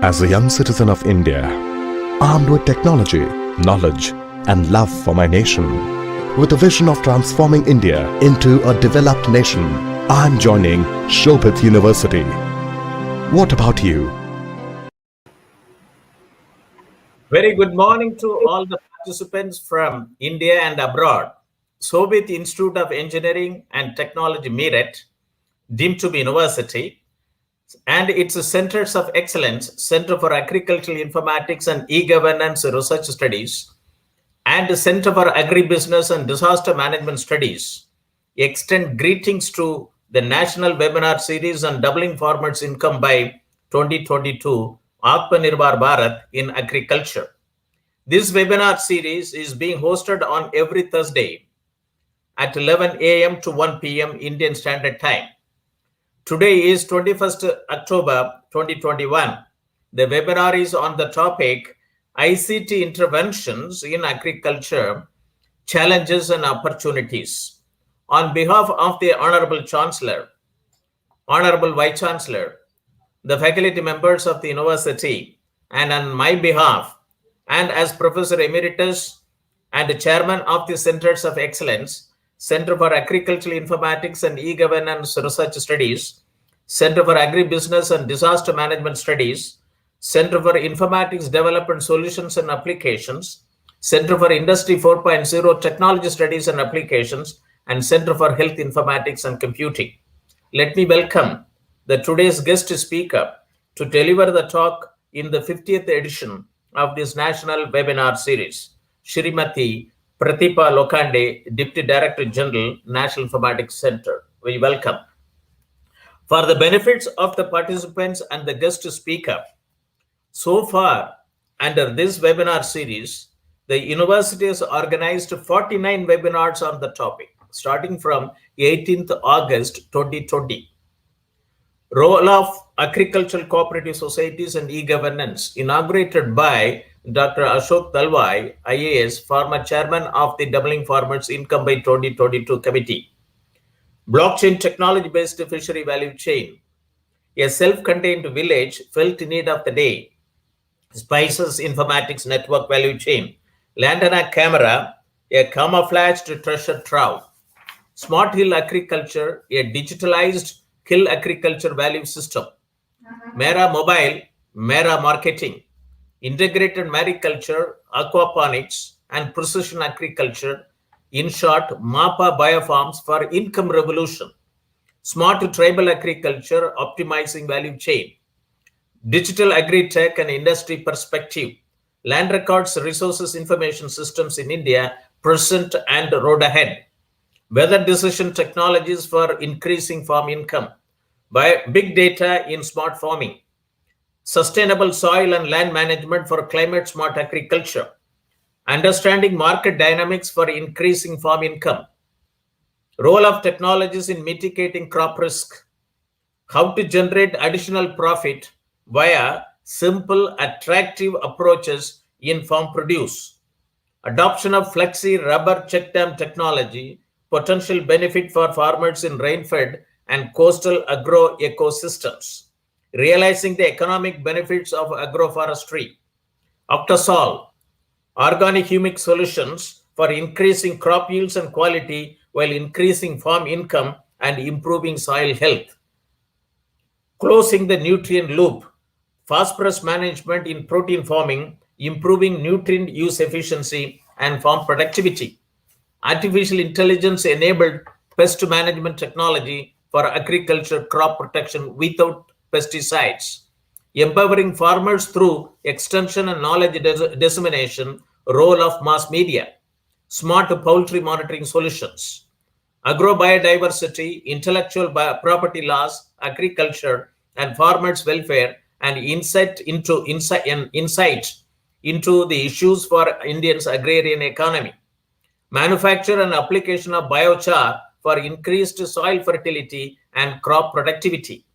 As a young citizen of India, armed with technology, knowledge, and love for my nation, with a vision of transforming India into a developed nation, I'm joining Shobhit University. What about you? Very good morning to all the participants from India and abroad. Shobhit Institute of Engineering and Technology, Meerut, deemed to be university, and its Centers of Excellence, Center for Agricultural Informatics and E-Governance Research Studies, and Center for Agribusiness and Disaster Management Studies extend greetings to the National Webinar Series on Doubling Farmers' Income by 2022, Atmanirbhar Bharat in Agriculture. This webinar series is being hosted on every Thursday at 11 a.m. to 1 p.m. Indian Standard Time. Today is 21st October 2021. The webinar is on the topic ICT Interventions in Agriculture, Challenges and Opportunities. On behalf of the Honorable Chancellor, Honorable Vice Chancellor, the faculty members of the university, and on my behalf, and as Professor Emeritus and Chairman of the Centers of Excellence, Center for Agricultural Informatics and E-Governance Research Studies, Center for Agribusiness and Disaster Management Studies, Center for Informatics Development Solutions and Applications, Center for Industry 4.0 Technology Studies and Applications, and Center for Health Informatics and Computing. Let me welcome the today's guest speaker to deliver the talk in the 50th edition of this national webinar series, Shrimati Pratibha Lokhande, Deputy Director General, National Informatics Center. We welcome. For the benefits of the participants and the guest speaker, so far under this webinar series, the university has organized 49 webinars on the topic, starting from 18th August 2020. Role of Agricultural Cooperative Societies and E-Governance, inaugurated by Dr. Ashok Dalwai, IAS, former chairman of the Doubling Farmers' Income by 2022 Committee. Blockchain technology-based fishery value chain, a self-contained village felt need of the day. Spices informatics network value chain. Lantana camera, a camouflaged treasure trove. Smart hill agriculture, a digitalized hill agriculture value system. Mera mobile, Mera marketing. Integrated mariculture, aquaponics, and precision agriculture. In short, MAPA biofarms for income revolution. Smart tribal agriculture, optimizing value chain. Digital agri-tech and industry perspective. Land records, resources, information systems in India, present and road ahead. Weather decision technologies for increasing farm income. By big data in smart farming. Sustainable soil and land management for climate smart agriculture. Understanding market dynamics for increasing farm income. Role of technologies in mitigating crop risk. How to generate additional profit via simple, attractive approaches in farm produce. Adoption of flexi rubber check dam technology, potential benefit for farmers in rain-fed and coastal agro ecosystems. Realizing the economic benefits of agroforestry. Octosol, organic humic solutions for increasing crop yields and quality while increasing farm income and improving soil health. Closing the nutrient loop, phosphorus management in protein farming, improving nutrient use efficiency and farm productivity. Artificial intelligence enabled pest management technology for agriculture crop protection without pesticides. Empowering farmers through extension and knowledge dissemination, role of mass media. Smart poultry monitoring solutions. Agrobiodiversity, intellectual property laws, agriculture and farmers' welfare, and insight into the issues for Indians' agrarian economy. Manufacture and application of biochar for increased soil fertility and crop productivity.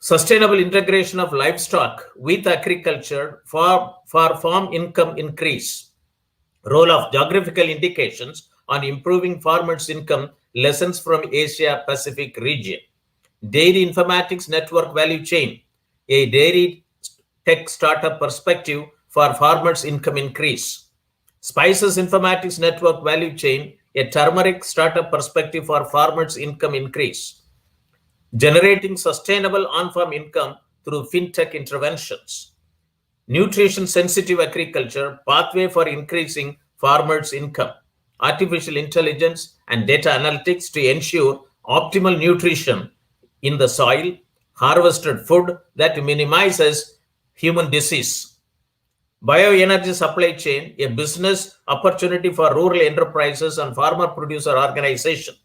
Sustainable integration of livestock with agriculture for farm income increase. Role of geographical indications on improving farmers' income, lessons from Asia Pacific region. Dairy informatics network value chain. A dairy tech startup perspective for farmers' income increase. Spices Informatics Network value chain, a turmeric startup perspective for farmers' income increase. Generating sustainable on-farm income through fintech interventions. Nutrition sensitive agriculture, pathway for increasing farmers' income. Artificial intelligence and data analytics to ensure optimal nutrition in the soil, harvested food that minimizes human disease. Bioenergy supply chain, a business opportunity for rural enterprises and farmer producer organization.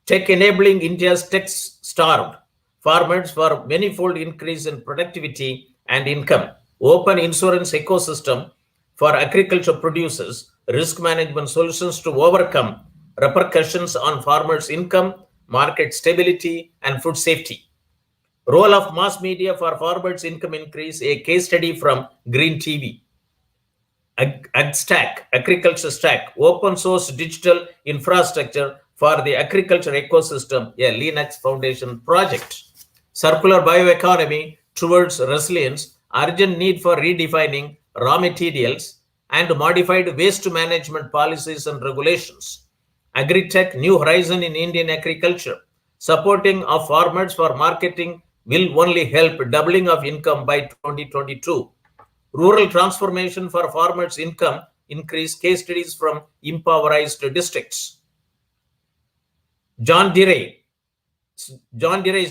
Tech enabling India's tech-starved farmers for manifold increase in productivity and income. Open insurance ecosystem for agriculture producers. Risk management solutions to overcome repercussions on farmers' income, market stability, and food safety. Role of mass media for farmers' income increase, a case study from Green TV. AgStack, Agriculture Stack, open source digital infrastructure for the agriculture ecosystem, a Linux Foundation project. Circular bioeconomy towards resilience, urgent need for redefining raw materials and modified waste management policies and regulations. Agritech, new horizon in Indian agriculture. Supporting of farmers for marketing will only help doubling of income by 2022. Rural transformation for farmers' income increase, case studies from impoverished districts. John Deere's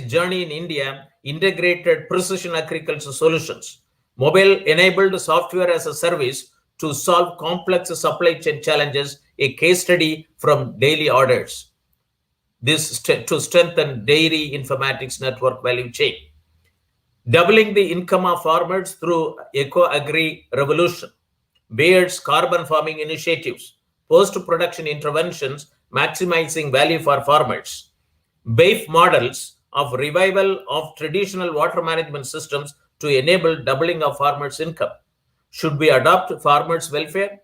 journey in India, integrated precision agriculture solutions. Mobile-enabled software as a service to solve complex supply chain challenges, a case study from daily orders. This to strengthen dairy informatics network value chain. Doubling the income of farmers through eco-agri revolution. Bayer's carbon farming initiatives. Post-production interventions maximizing value for farmers. BAFE models of revival of traditional water management systems to enable doubling of farmers' income. Should we adopt farmers' welfare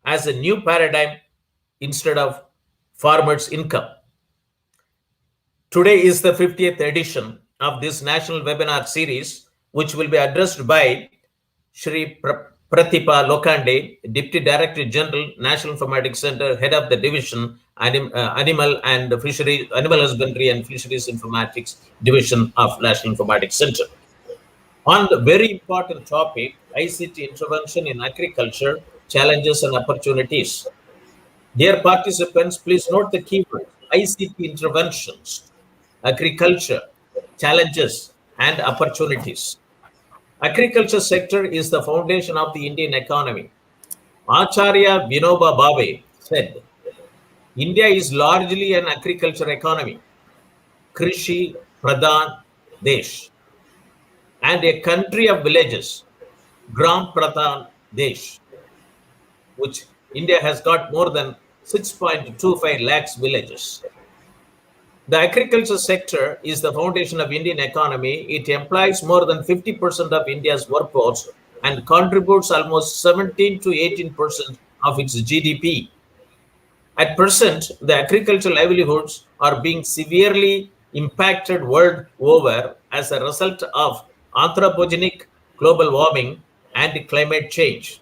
as a new paradigm instead of farmers' income? Today is the 50th edition of this national webinar series, which will be addressed by Shri Pratibha Lokhande, Deputy Director General, National Informatics Center, Head of the Division, Animal Husbandry and Fisheries Informatics Division of National Informatics Center. On the very important topic, ICT intervention in agriculture, challenges and opportunities. Dear participants, please note the keywords: ICT interventions, agriculture, challenges and opportunities. Agriculture sector is the foundation of the Indian economy. Acharya Vinoba Bhave said, India is largely an agriculture economy, Krishi Pradhan Desh, and a country of villages, Gram Pradhan Desh, which India has got more than 6.25 lakhs villages. The agriculture sector is the foundation of Indian economy. It employs more than 50% of India's workforce and contributes almost 17 to 18% of its GDP. At present, the agricultural livelihoods are being severely impacted world over as a result of anthropogenic global warming and climate change.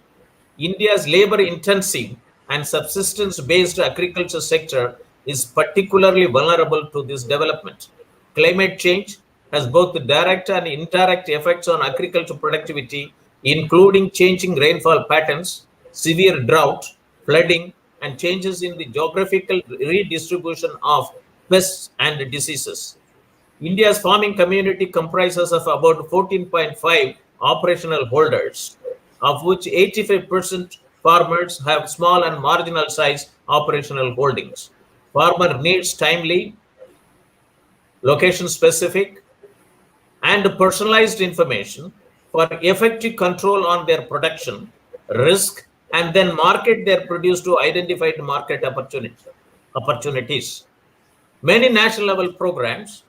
India's labor-intensive and subsistence-based agriculture sector is particularly vulnerable to this development. Climate change has both direct and indirect effects on agriculture productivity, including changing rainfall patterns, severe drought, flooding, and changes in the geographical redistribution of pests and diseases. India's farming community comprises of about 14.5 operational holders, of which 85% farmers have small and marginal size operational holdings. Farmer needs timely, location-specific, and personalized information for effective control on their production, risk, and then market their produce to identified market opportunities. Many national level programs,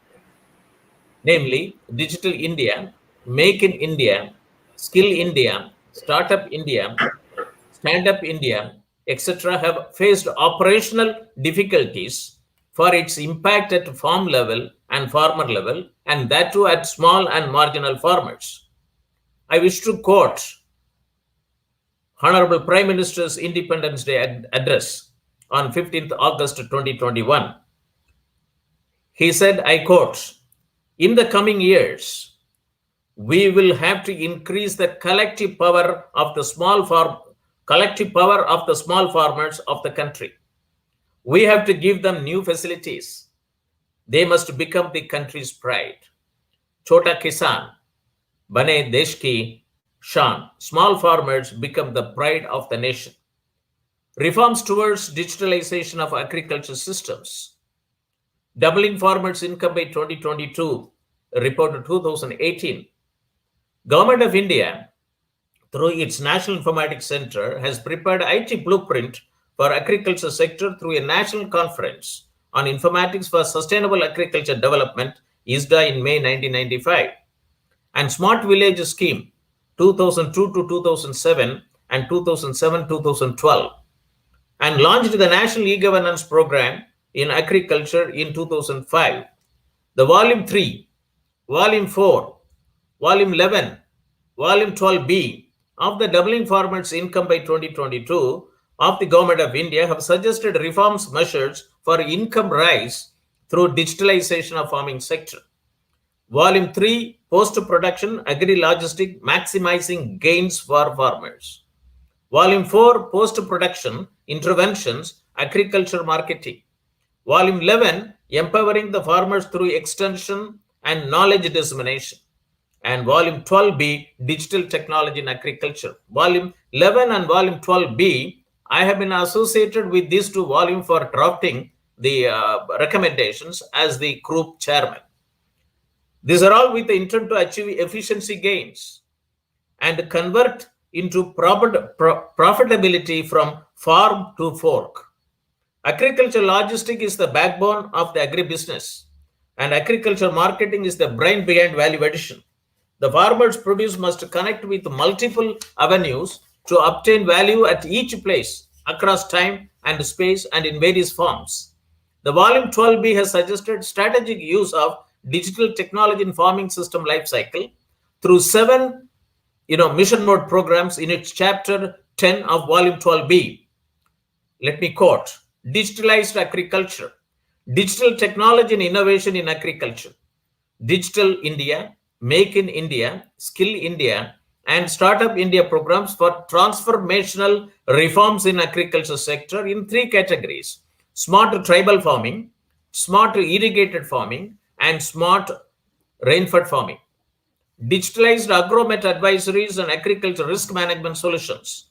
namely Digital India, Make in India, Skill India, Startup India, Stand Up India, etc., have faced operational difficulties for its impact at farm level and farmer level, and that too at small and marginal farmers. I wish to quote Honorable Prime Minister's Independence Day address on 15th August 2021. He said, I quote, "In the coming years, we will have to increase the collective power of the small farmers of the country. We have to give them new facilities. They must become the country's pride. Chota Kisan, Bane Desh ki Shan. Small farmers become the pride of the nation. Reforms towards digitalization of agriculture systems. Doubling farmers' income by 2022, report 2018. Government of India, through its National Informatics Center, has prepared IT blueprint for agriculture sector through a national conference on informatics for sustainable agriculture development, ISDA, in May 1995, and Smart Village Scheme 2002 to 2007 and 2007-2012, and launched the National E-Governance Program in Agriculture in 2005. The Volume 3, Volume 4, Volume 11, Volume 12B of the Doubling Farmers' Income by 2022 of the Government of India have suggested reforms measures for income rise through digitalization of farming sector. Volume 3, Post-Production Agri-Logistic Maximizing Gains for Farmers. Volume 4, Post-Production Interventions Agriculture Marketing. Volume 11, Empowering the Farmers through Extension and Knowledge Dissemination. And Volume 12B, Digital Technology in Agriculture. Volume 11 and Volume 12B, I have been associated with these two volumes for drafting the recommendations as the group chairman. These are all with the intent to achieve efficiency gains and convert into profitability from farm to fork. Agriculture logistic is the backbone of the agribusiness, and agriculture marketing is the brain behind value addition. The farmer's produce must connect with multiple avenues to obtain value at each place across time and space and in various forms. The Volume 12B has suggested strategic use of digital technology in farming system life cycle through 7 mission mode programs in its chapter 10 of Volume 12B. Let me quote: digitalized agriculture, digital technology and innovation in agriculture, Digital India, Make in India, Skill India, and Startup India programs for transformational reforms in agriculture sector in 3 categories: smart tribal farming, smart irrigated farming, and smart rainfed farming. Digitalized agromet advisories and agriculture risk management solutions.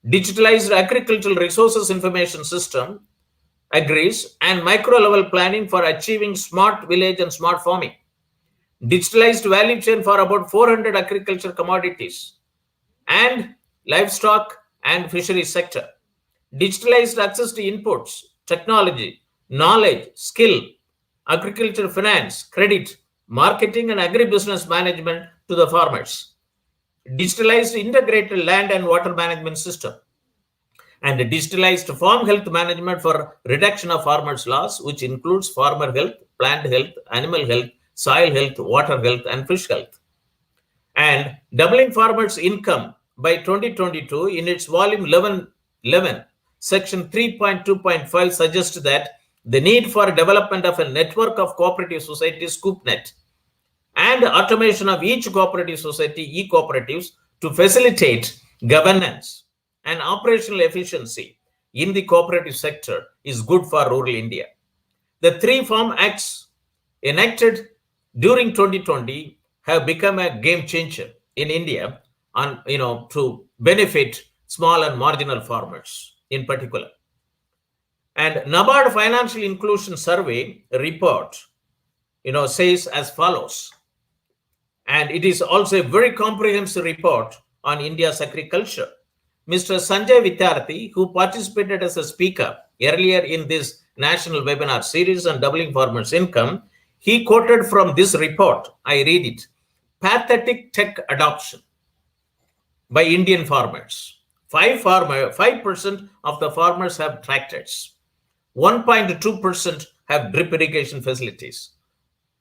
Digitalized agricultural resources information system, agrees, and micro level planning for achieving smart village and smart farming. Digitalized value chain for about 400 agriculture commodities and livestock and fisheries sector. Digitalized access to inputs, technology, knowledge, skill, agriculture finance, credit, marketing, and agribusiness management to the farmers. Digitalized integrated land and water management system, and digitalized farm health management for reduction of farmers' loss, which includes farmer health, plant health, animal health, soil health, water health, and fish health. And doubling farmers' income by 2022 in its volume 11, section 3.2.5 suggests that the need for development of a network of cooperative societies, CoopNet, and automation of each cooperative society, e-cooperatives, to facilitate governance and operational efficiency in the cooperative sector is good for rural India. The 3 Farm Acts enacted during 2020 have become a game changer in India on, to benefit small and marginal farmers in particular. And NABARD Financial Inclusion Survey report, says as follows. And it is also a very comprehensive report on India's agriculture. Mr. Sanjay Vidyarthi, who participated as a speaker earlier in this national webinar series on doubling farmers' income, he quoted from this report. I read it. Pathetic tech adoption by Indian farmers. 5% of the farmers have tractors. 1.2% have drip irrigation facilities.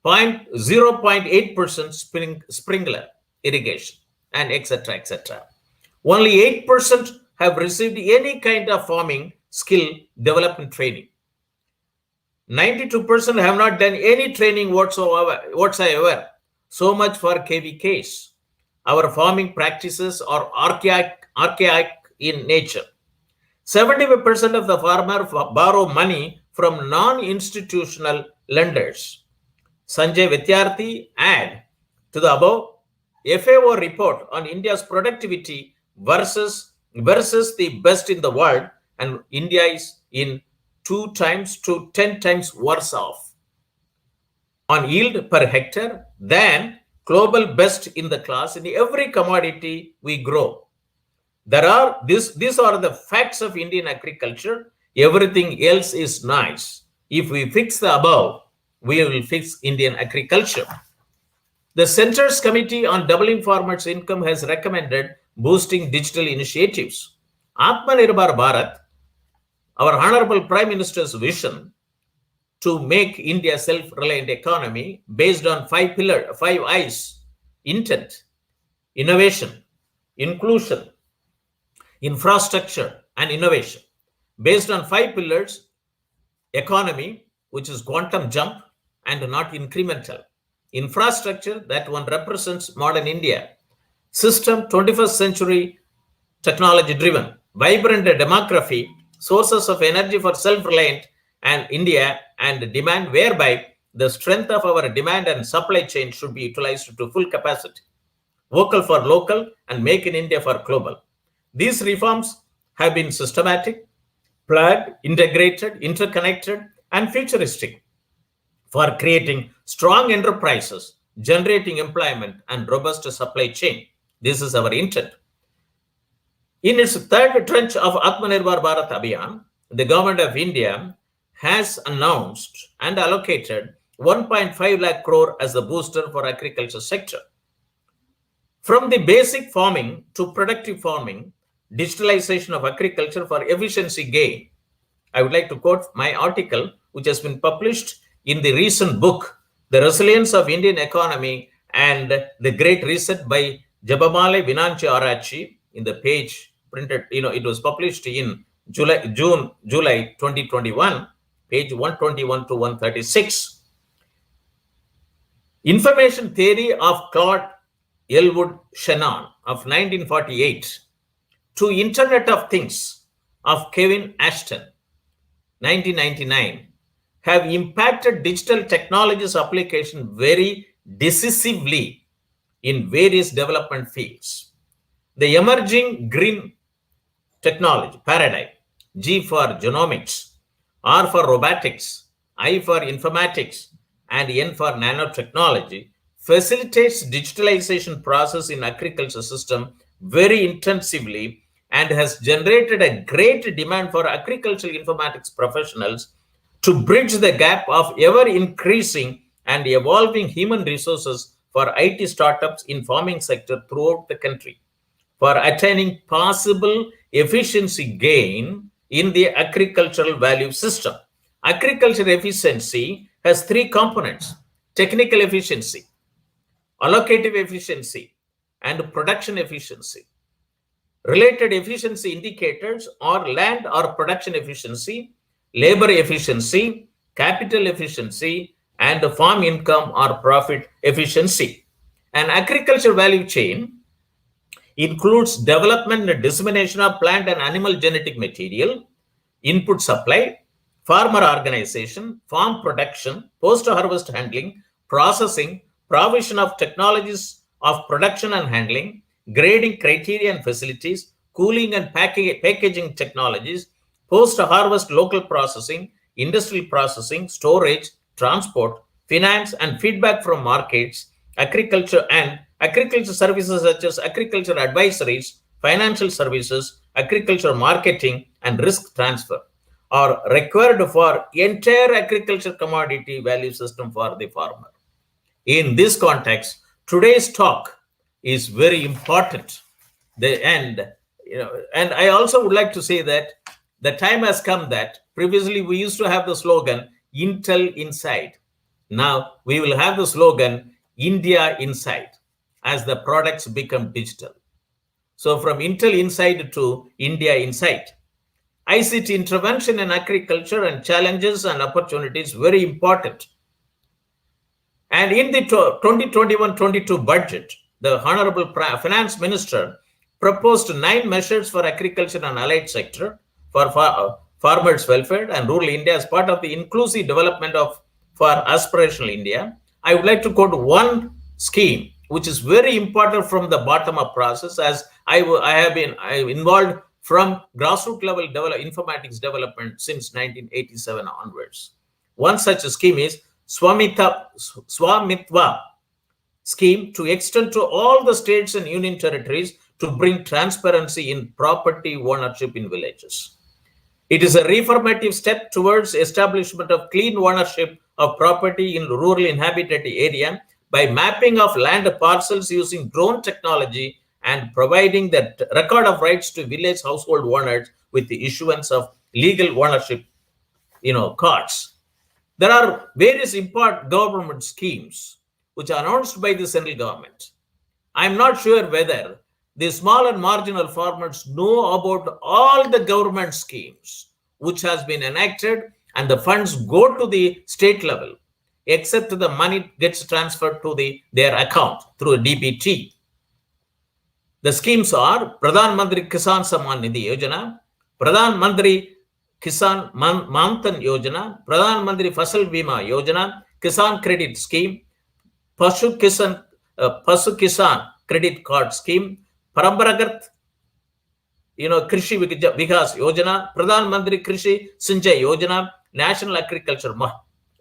0.8% sprinkler irrigation. and etc. etc. Only 8% have received any kind of farming skill development training. 92% have not done any training whatsoever. So much for KVKs. Our farming practices are archaic in nature. 75% of the farmers borrow money from non-institutional lenders. Sanjay Vidyarthi add to the above FAO report on India's productivity versus the best in the world, and India is in 2 times to 10 times worse off on yield per hectare than global best in the class in every commodity we grow. These are the facts of Indian agriculture. Everything else is nice. If we fix the above, we will fix Indian agriculture. The Centre's Committee on Doubling Farmers' Income has recommended boosting digital initiatives. Atmanirbhar Bharat, our Honorable Prime Minister's vision to make India a self-reliant economy based on 5 I's: intent, innovation, inclusion, infrastructure, and innovation. Based on 5 pillars: economy, which is quantum jump and not incremental; infrastructure, that one represents modern India; system, 21st century technology driven; vibrant demography, sources of energy for self-reliant and India; and demand, whereby the strength of our demand and supply chain should be utilized to full capacity; vocal for local and make in India for global. These reforms have been systematic, planned, integrated, interconnected, and futuristic for creating strong enterprises, generating employment, and robust supply chain. This is our intent. In its third tranche of Atmanirbhar Bharat Abhiyan, the government of India has announced and allocated 1.5 lakh crore as the booster for agriculture sector. From the basic farming to productive farming, digitalization of agriculture for efficiency gain. I would like to quote my article, which has been published in the recent book, The Resilience of Indian Economy and the Great Reset by Jabamale Vinanchi Arachi, in the page printed, it was published in July 2021, page 121 to 136. Information Theory of Claude Elwood Shannon of 1948 to Internet of Things of Kevin Ashton, 1999, have impacted digital technologies application very decisively in various development fields. The emerging green technology paradigm, G for genomics, R for robotics, I for informatics, and N for nanotechnology, facilitates digitalization process in agriculture system very intensively and has generated a great demand for agricultural informatics professionals to bridge the gap of ever increasing and evolving human resources for IT startups in farming sector throughout the country, for attaining possible efficiency gain in the agricultural value system. Agriculture efficiency has 3 components: technical efficiency, allocative efficiency, and production efficiency. Related efficiency indicators are land or production efficiency, labor efficiency, capital efficiency, and farm income or profit efficiency. An agriculture value chain includes development and dissemination of plant and animal genetic material, input supply, farmer organization, farm production, post-harvest handling, processing, provision of technologies of production and handling, grading criteria and facilities, cooling and packaging technologies, post-harvest local processing, industrial processing, storage, transport, finance, and feedback from markets, agriculture services such as agriculture advisories, financial services, agriculture marketing, and risk transfer are required for entire agriculture commodity value system for the farmer. In this context, today's talk is very important. And I also would like to say that the time has come that previously we used to have the slogan Intel Inside. Now we will have the slogan India Inside. as the products become digital. So from Intel Inside to India Insight, ICT intervention in agriculture and challenges and opportunities very important. And in the 2021-22 budget, the Honorable Finance Minister proposed 9 measures for agriculture and allied sector for farmers' welfare and rural India as part of the inclusive development for aspirational India. I would like to quote one scheme which is very important from the bottom-up process, as I have been involved from grassroots level informatics development since 1987 onwards. One such scheme is Swamitva scheme to extend to all the states and union territories to bring transparency in property ownership in villages. It is a reformative step towards establishment of clean ownership of property in rural inhabited area by mapping of land parcels using drone technology and providing the record of rights to village household owners with the issuance of legal ownership, cards. There are various important government schemes which are announced by the central government. I'm not sure whether the small and marginal farmers know about all the government schemes which has been enacted, and the funds go to the state level, except the money gets transferred to their account through a DBT. The schemes are Pradhan Mantri Kisan Samman Nidhi Yojana, Pradhan Mantri Kisan Manthan Yojana, Pradhan Mantri Fasal Bima Yojana, Kisan Credit Scheme, Pasu Kisan Credit Card Scheme, Parambaragat, Krishi Vikas Yojana, Pradhan Mantri Krishi Sinjay Yojana, National Agriculture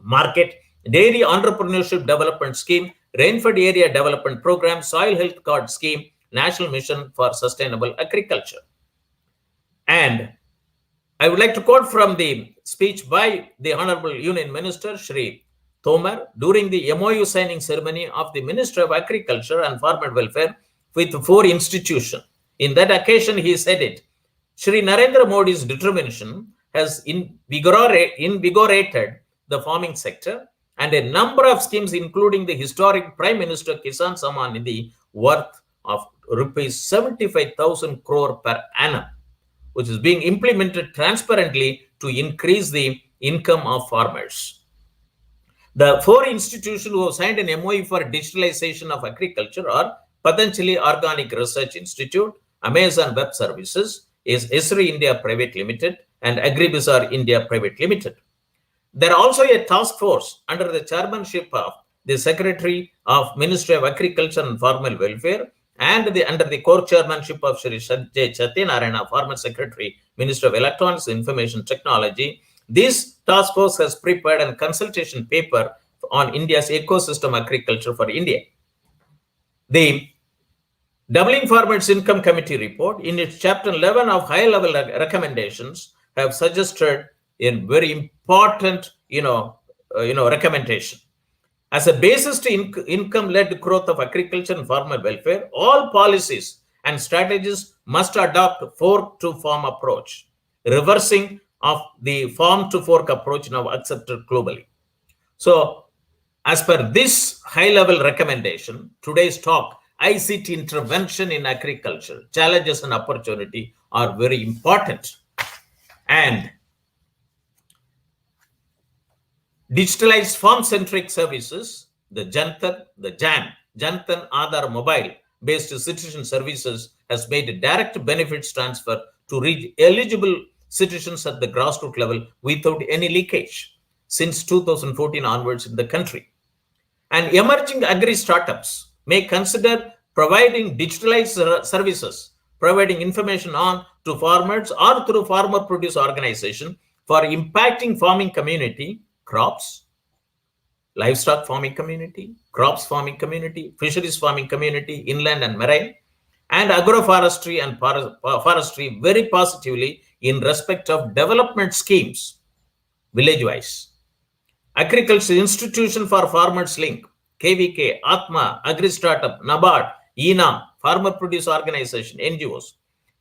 Market, Dairy Entrepreneurship Development Scheme, Rainfed Area Development Program, Soil Health Card Scheme, National Mission for Sustainable Agriculture. And I would like to quote from the speech by the Honorable Union Minister, Shri Tomar, during the MOU signing ceremony of the Minister of Agriculture and Farmer Welfare with 4 institutions. In that occasion, he said it, Shri Narendra Modi's determination has invigorated the farming sector, and a number of schemes, including the historic Prime Minister Kisan Samman Nidhi, worth of rupees 75,000 crore per annum, which is being implemented transparently to increase the income of farmers. The 4 institutions who have signed an MOU for digitalization of agriculture are Patanjali Organic Research Institute, Amazon Web Services, Esri India Private Limited, and Agribizar India Private Limited. There are also a task force under the chairmanship of the Secretary of Ministry of Agriculture and Farmer Welfare and under the core chairmanship of Shri Sanjay Chatyanarayana, Former Secretary, Minister of Electronics and Information Technology. This task force has prepared a consultation paper on India's ecosystem agriculture for India. The Doubling Farmers Income Committee report, in its chapter 11 of high-level recommendations, have suggested a very important, recommendation. As a basis to income-led growth of agriculture and farmer welfare, all policies and strategies must adopt fork-to-farm approach, reversing of the farm-to-fork approach now accepted globally. So, as per this high-level recommendation, today's talk, ICT intervention in agriculture, challenges and opportunity are very important. And digitalized farm-centric services, the Jantan Aadhaar mobile-based citizen services has made a direct benefits transfer to reach eligible citizens at the grassroots level without any leakage since 2014 onwards in the country. And emerging agri-startups may consider providing digitalized services, providing information on to farmers or through farmer produce organization for impacting farming community, crops, livestock farming community, crops farming community, fisheries farming community, inland and marine, and agroforestry and forestry very positively in respect of development schemes, village-wise. Agriculture Institution for Farmers Link, KVK, Atma, Agri Startup, NABARD, ENAM, Farmer Produce Organization, NGOs,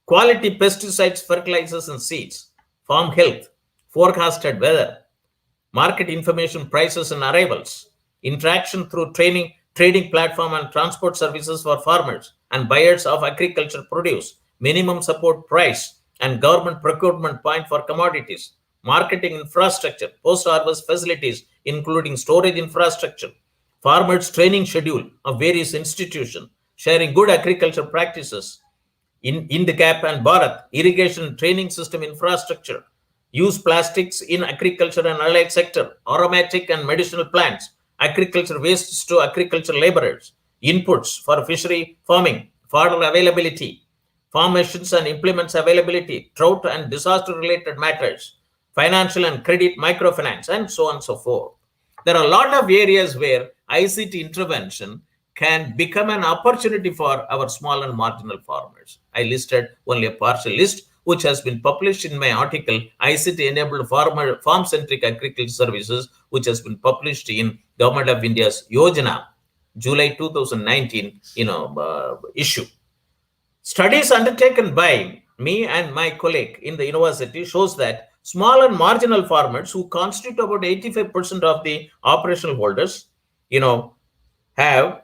quality pesticides, fertilizers and seeds, farm health, forecasted weather, market information, prices and arrivals, interaction through training trading platform and transport services for farmers and buyers of agriculture produce, minimum support price and government procurement point for commodities, marketing infrastructure, post-harvest facilities, including storage infrastructure, farmers' training schedule of various institutions, sharing good agriculture practices, in the Cap and Bharat, irrigation training system infrastructure, use plastics in agriculture and allied sector, aromatic and medicinal plants, agriculture wastes to agriculture laborers, inputs for fishery farming, fodder availability, farm machines and implements availability, drought and disaster related matters, financial and credit microfinance, and so on and so forth. There are a lot of areas where ICT intervention can become an opportunity for our small and marginal farmers. I listed only a partial list, which has been published in my article, ICT-enabled farm-centric agriculture services, which has been published in Government of India's Yojana, July 2019, issue. Studies undertaken by me and my colleague in the university shows that small and marginal farmers, who constitute about 85% of the operational holders, have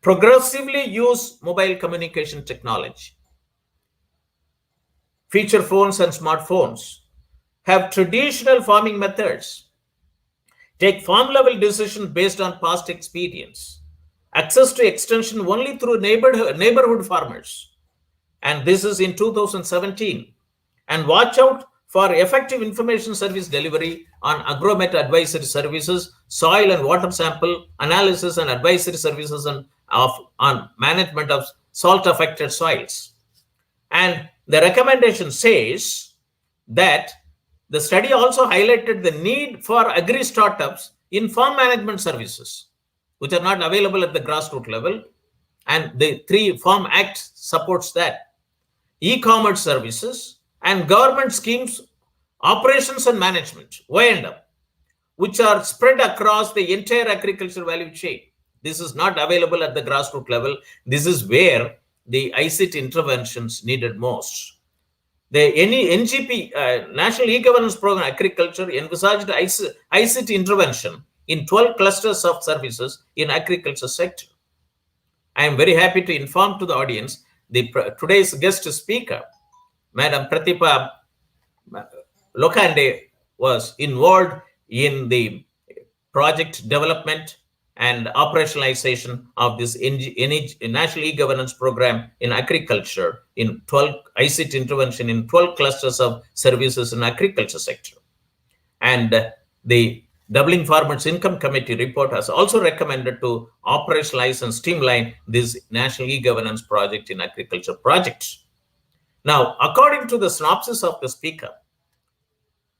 progressively used mobile communication technology, feature phones and smartphones, have traditional farming methods, take farm level decisions based on past experience, access to extension only through neighborhood farmers. And this is in 2017. And watch out for effective information service delivery on agromet advisory services, soil and water sample analysis and advisory services, and on management of salt affected soils. And the recommendation says that the study also highlighted the need for agri startups in farm management services, which are not available at the grassroots level. And the 3 Farm Act supports that. E-commerce services and government schemes, operations and management, O&M, which are spread across the entire agricultural value chain. This is not available at the grassroots level. This is where the ICT interventions needed most. The NGP, National E-Governance Program Agriculture, envisaged ICT intervention in 12 clusters of services in agriculture sector. I am very happy to inform to the audience, today's guest speaker, Madam Pratibha Lokhande, was involved in the project development and operationalization of this National E-Governance Program in agriculture in 12 ICT intervention in 12 clusters of services in agriculture sector. And the Doubling Farmers Income Committee report has also recommended to operationalize and streamline this National E-Governance project in agriculture projects. Now, according to the synopsis of the speaker,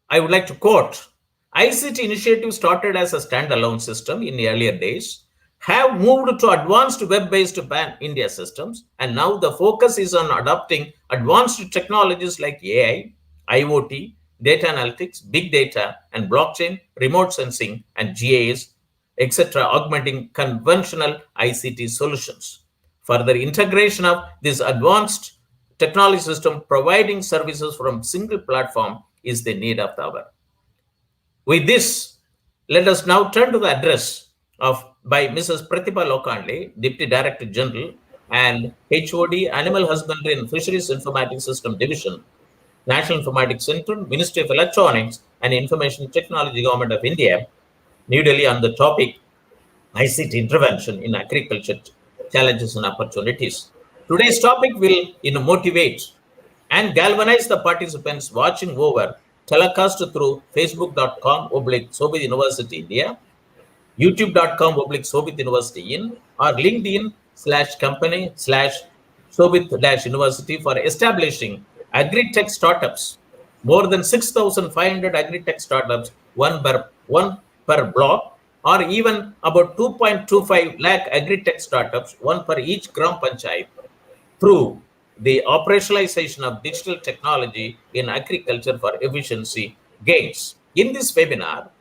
I would like to quote, ICT initiative started as a standalone system in the earlier days, have moved to advanced web-based pan-India systems, and now the focus is on adopting advanced technologies like AI, IoT, data analytics, big data, and blockchain, remote sensing, and GIS, etc., augmenting conventional ICT solutions. Further integration of this advanced technology system providing services from single platform is the need of the hour. With this, let us now turn to the address by Mrs. Pratibha Lokhande, Deputy Director General and HOD, Animal Husbandry and Fisheries Informatics System Division, National Informatics Center, Ministry of Electronics and Information Technology, Government of India, New Delhi, on the topic ICT intervention in agriculture, challenges and opportunities. Today's topic will motivate and galvanize the participants watching over telecast through facebook.com/Shobhit University India, youtube.com/Shobhit University in, or LinkedIn/company/Shobhit-University for establishing agri-tech startups. More than 6,500 agri-tech startups, one per block, or even about 2.25 lakh agri-tech startups, one per each Gram Panchayat, through the operationalization of digital technology in agriculture for efficiency gains. In this webinar,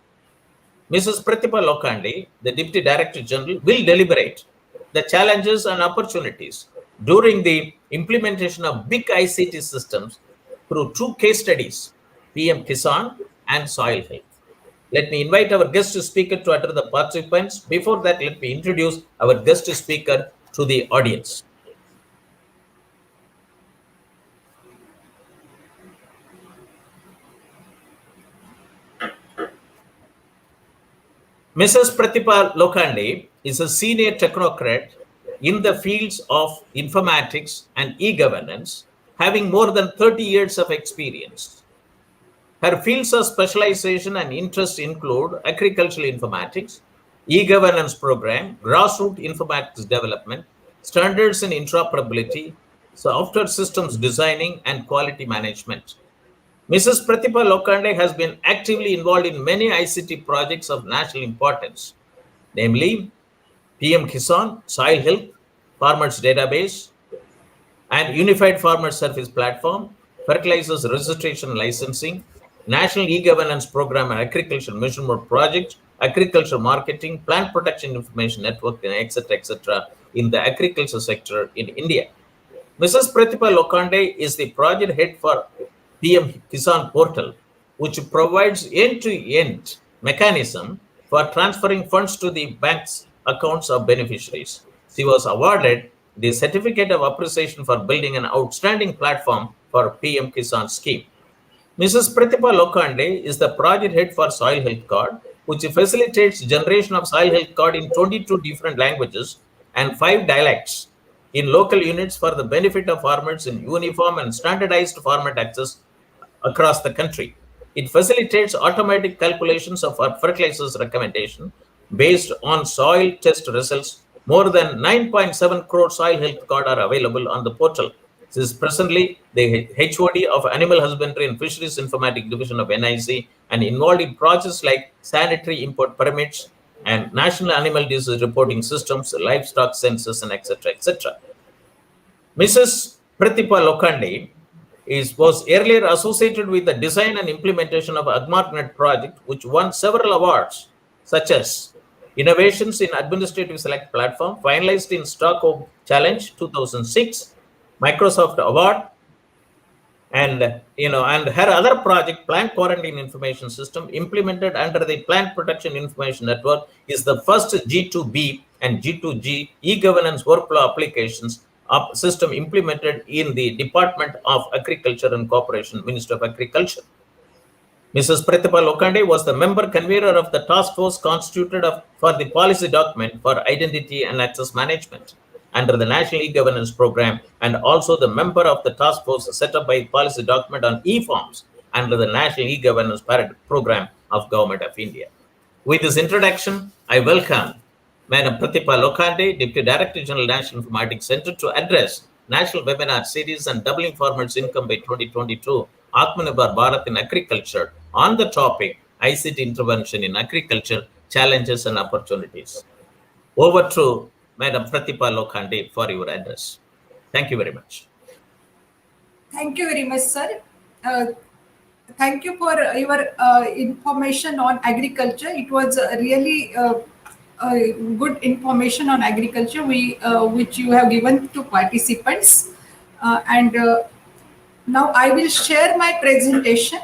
Mrs. Pratibha Lokhande, the Deputy Director General, will deliberate the challenges and opportunities during the implementation of big ICT systems through 2 case studies, PM Kisan and soil health. Let me invite our guest speaker to utter the participants. Before that, let me introduce our guest speaker to the audience. Mrs. Pratibha Lokhande is a senior technocrat in the fields of informatics and e-governance, having more than 30 years of experience. Her fields of specialization and interest include agricultural informatics, e-governance program, grassroots informatics development, standards and interoperability, software systems designing, and quality management. Mrs. Pratibha Lokhande has been actively involved in many ICT projects of national importance, namely PM Kisan, Soil Health, Farmers Database, and Unified Farmer Service Platform, Fertilizers Registration and Licensing, National E-Governance Program and Agriculture Measurement Project, Agriculture Marketing, Plant Protection Information Network, and etc. in the agriculture sector in India. Mrs. Pratibha Lokhande is the project head for PM Kisan portal, which provides end-to-end mechanism for transferring funds to the bank's accounts of beneficiaries. She was awarded the Certificate of Appreciation for building an outstanding platform for PM Kisan scheme. Mrs. Pratibha Lokhande is the project head for Soil Health Card, which facilitates generation of soil health card in 22 different languages and 5 dialects in local units for the benefit of farmers in uniform and standardized format access across the country. It facilitates automatic calculations of fertilizers recommendation based on soil test results. More than 9.7 crore soil health cards are available on the portal. This is presently the HOD of Animal Husbandry and Fisheries Informatics Division of NIC and involved in projects like sanitary import permits and national animal disease reporting systems, livestock census, and etc. Mrs. Pratibha Lokhande was earlier associated with the design and implementation of AgmarkNet project, which won several awards, such as Innovations in Administrative Select Platform, finalized in Stockholm Challenge 2006, Microsoft Award, and her other project, Plant Quarantine Information System, implemented under the Plant Protection Information Network, is the first G2B and G2G e-governance workflow applications system implemented in the Department of Agriculture and Cooperation, Ministry of Agriculture. Mrs. Pratibha Lokhande was the member convener of the task force constituted for the policy document for identity and access management under the National E-Governance Program, and also the member of the task force set up by policy document on e-forms under the National E-Governance Program of Government of India. With this introduction, I welcome Madam Pratibha Lokhande, Deputy Director General, National Informatics Center, to address National Webinar Series on Doubling Farmers' Income by 2022, Atmanirbhar Bharat in Agriculture, on the topic ICT Intervention in Agriculture, Challenges and Opportunities. Over to Madam Pratibha Lokhande for your address. Thank you very much. Thank you very much, sir. Thank you for your information on agriculture. It was really good information on agriculture which you have given to participants. Now I will share my presentation.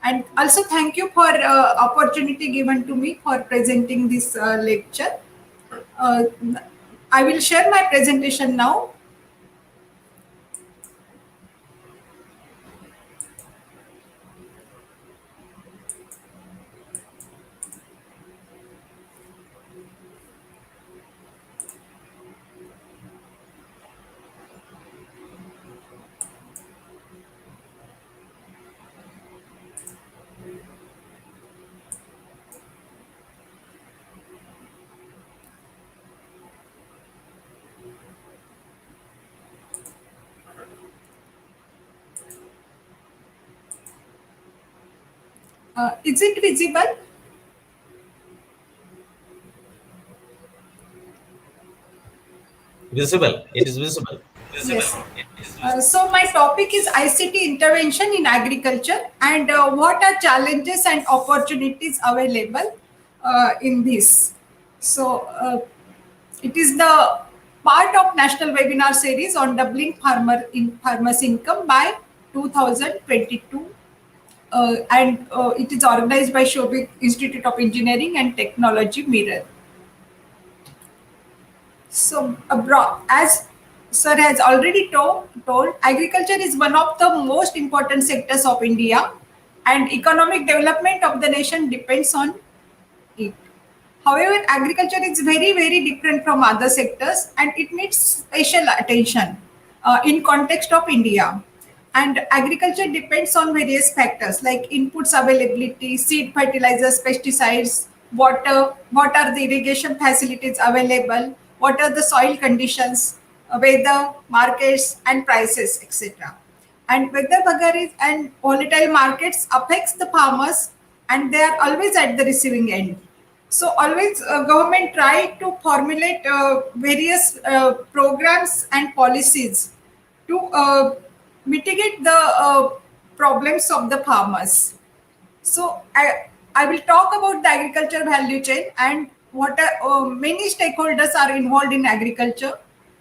And also thank you for opportunity given to me for presenting this lecture. I will share my presentation now. Is it visible? Visible. It is visible. Yes. So my topic is ICT intervention in agriculture, and what are challenges and opportunities available in this. So it is the part of national webinar series on doubling farmers income by 2022. and it is organized by Shobhit Institute of Engineering and Technology, Mirror. So, as Sir has already told, agriculture is one of the most important sectors of India, and economic development of the nation depends on it. However, agriculture is very, very different from other sectors, and it needs special attention in context of India. And agriculture depends on various factors like inputs availability, seed, fertilizers, pesticides, water, what are the irrigation facilities available, what are the soil conditions, weather, markets, and prices, etc. And weather vagaries and volatile markets affects the farmers, and they are always at the receiving end. So always government try to formulate various programs and policies to mitigate the problems of the farmers. So I will talk about the agriculture value chain and what are, many stakeholders are involved in agriculture.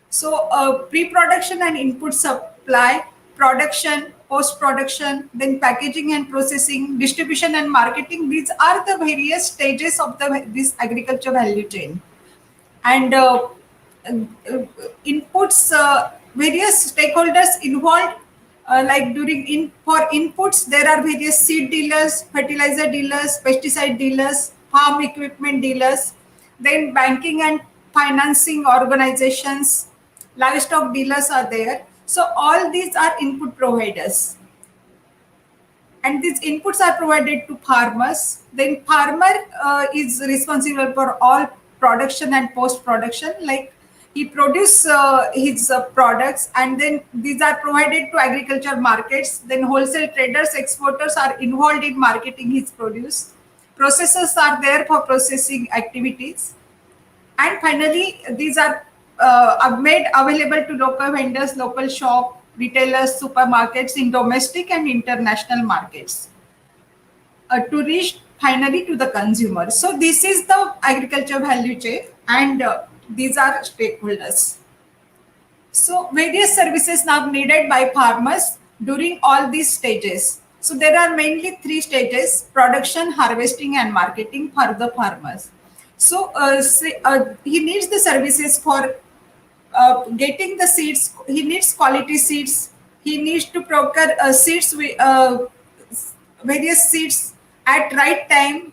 So pre-production and input supply, production, post-production, then packaging and processing, distribution and marketing. These are the various stages of this agriculture value chain. And inputs, various stakeholders involved, like for inputs there are various seed dealers, fertilizer dealers, pesticide dealers, farm equipment dealers, then banking and financing organizations, livestock dealers are there. So all these are input providers, and these inputs are provided to farmers. Then farmer is responsible for all production and post production, like he produce his products, and then these are provided to agriculture markets. Then wholesale traders, exporters are involved in marketing his produce. Processors are there for processing activities, and finally these are made available to local vendors, local shop, retailers, supermarkets in domestic and international markets to reach finally to the consumer. So this is the agriculture value chain, and these are stakeholders. So various services are needed by farmers during all these stages. So there are mainly three stages: production, harvesting, and marketing for the farmers. So he needs the services for getting the seeds. He needs quality seeds. He needs to procure seeds with various seeds at right time.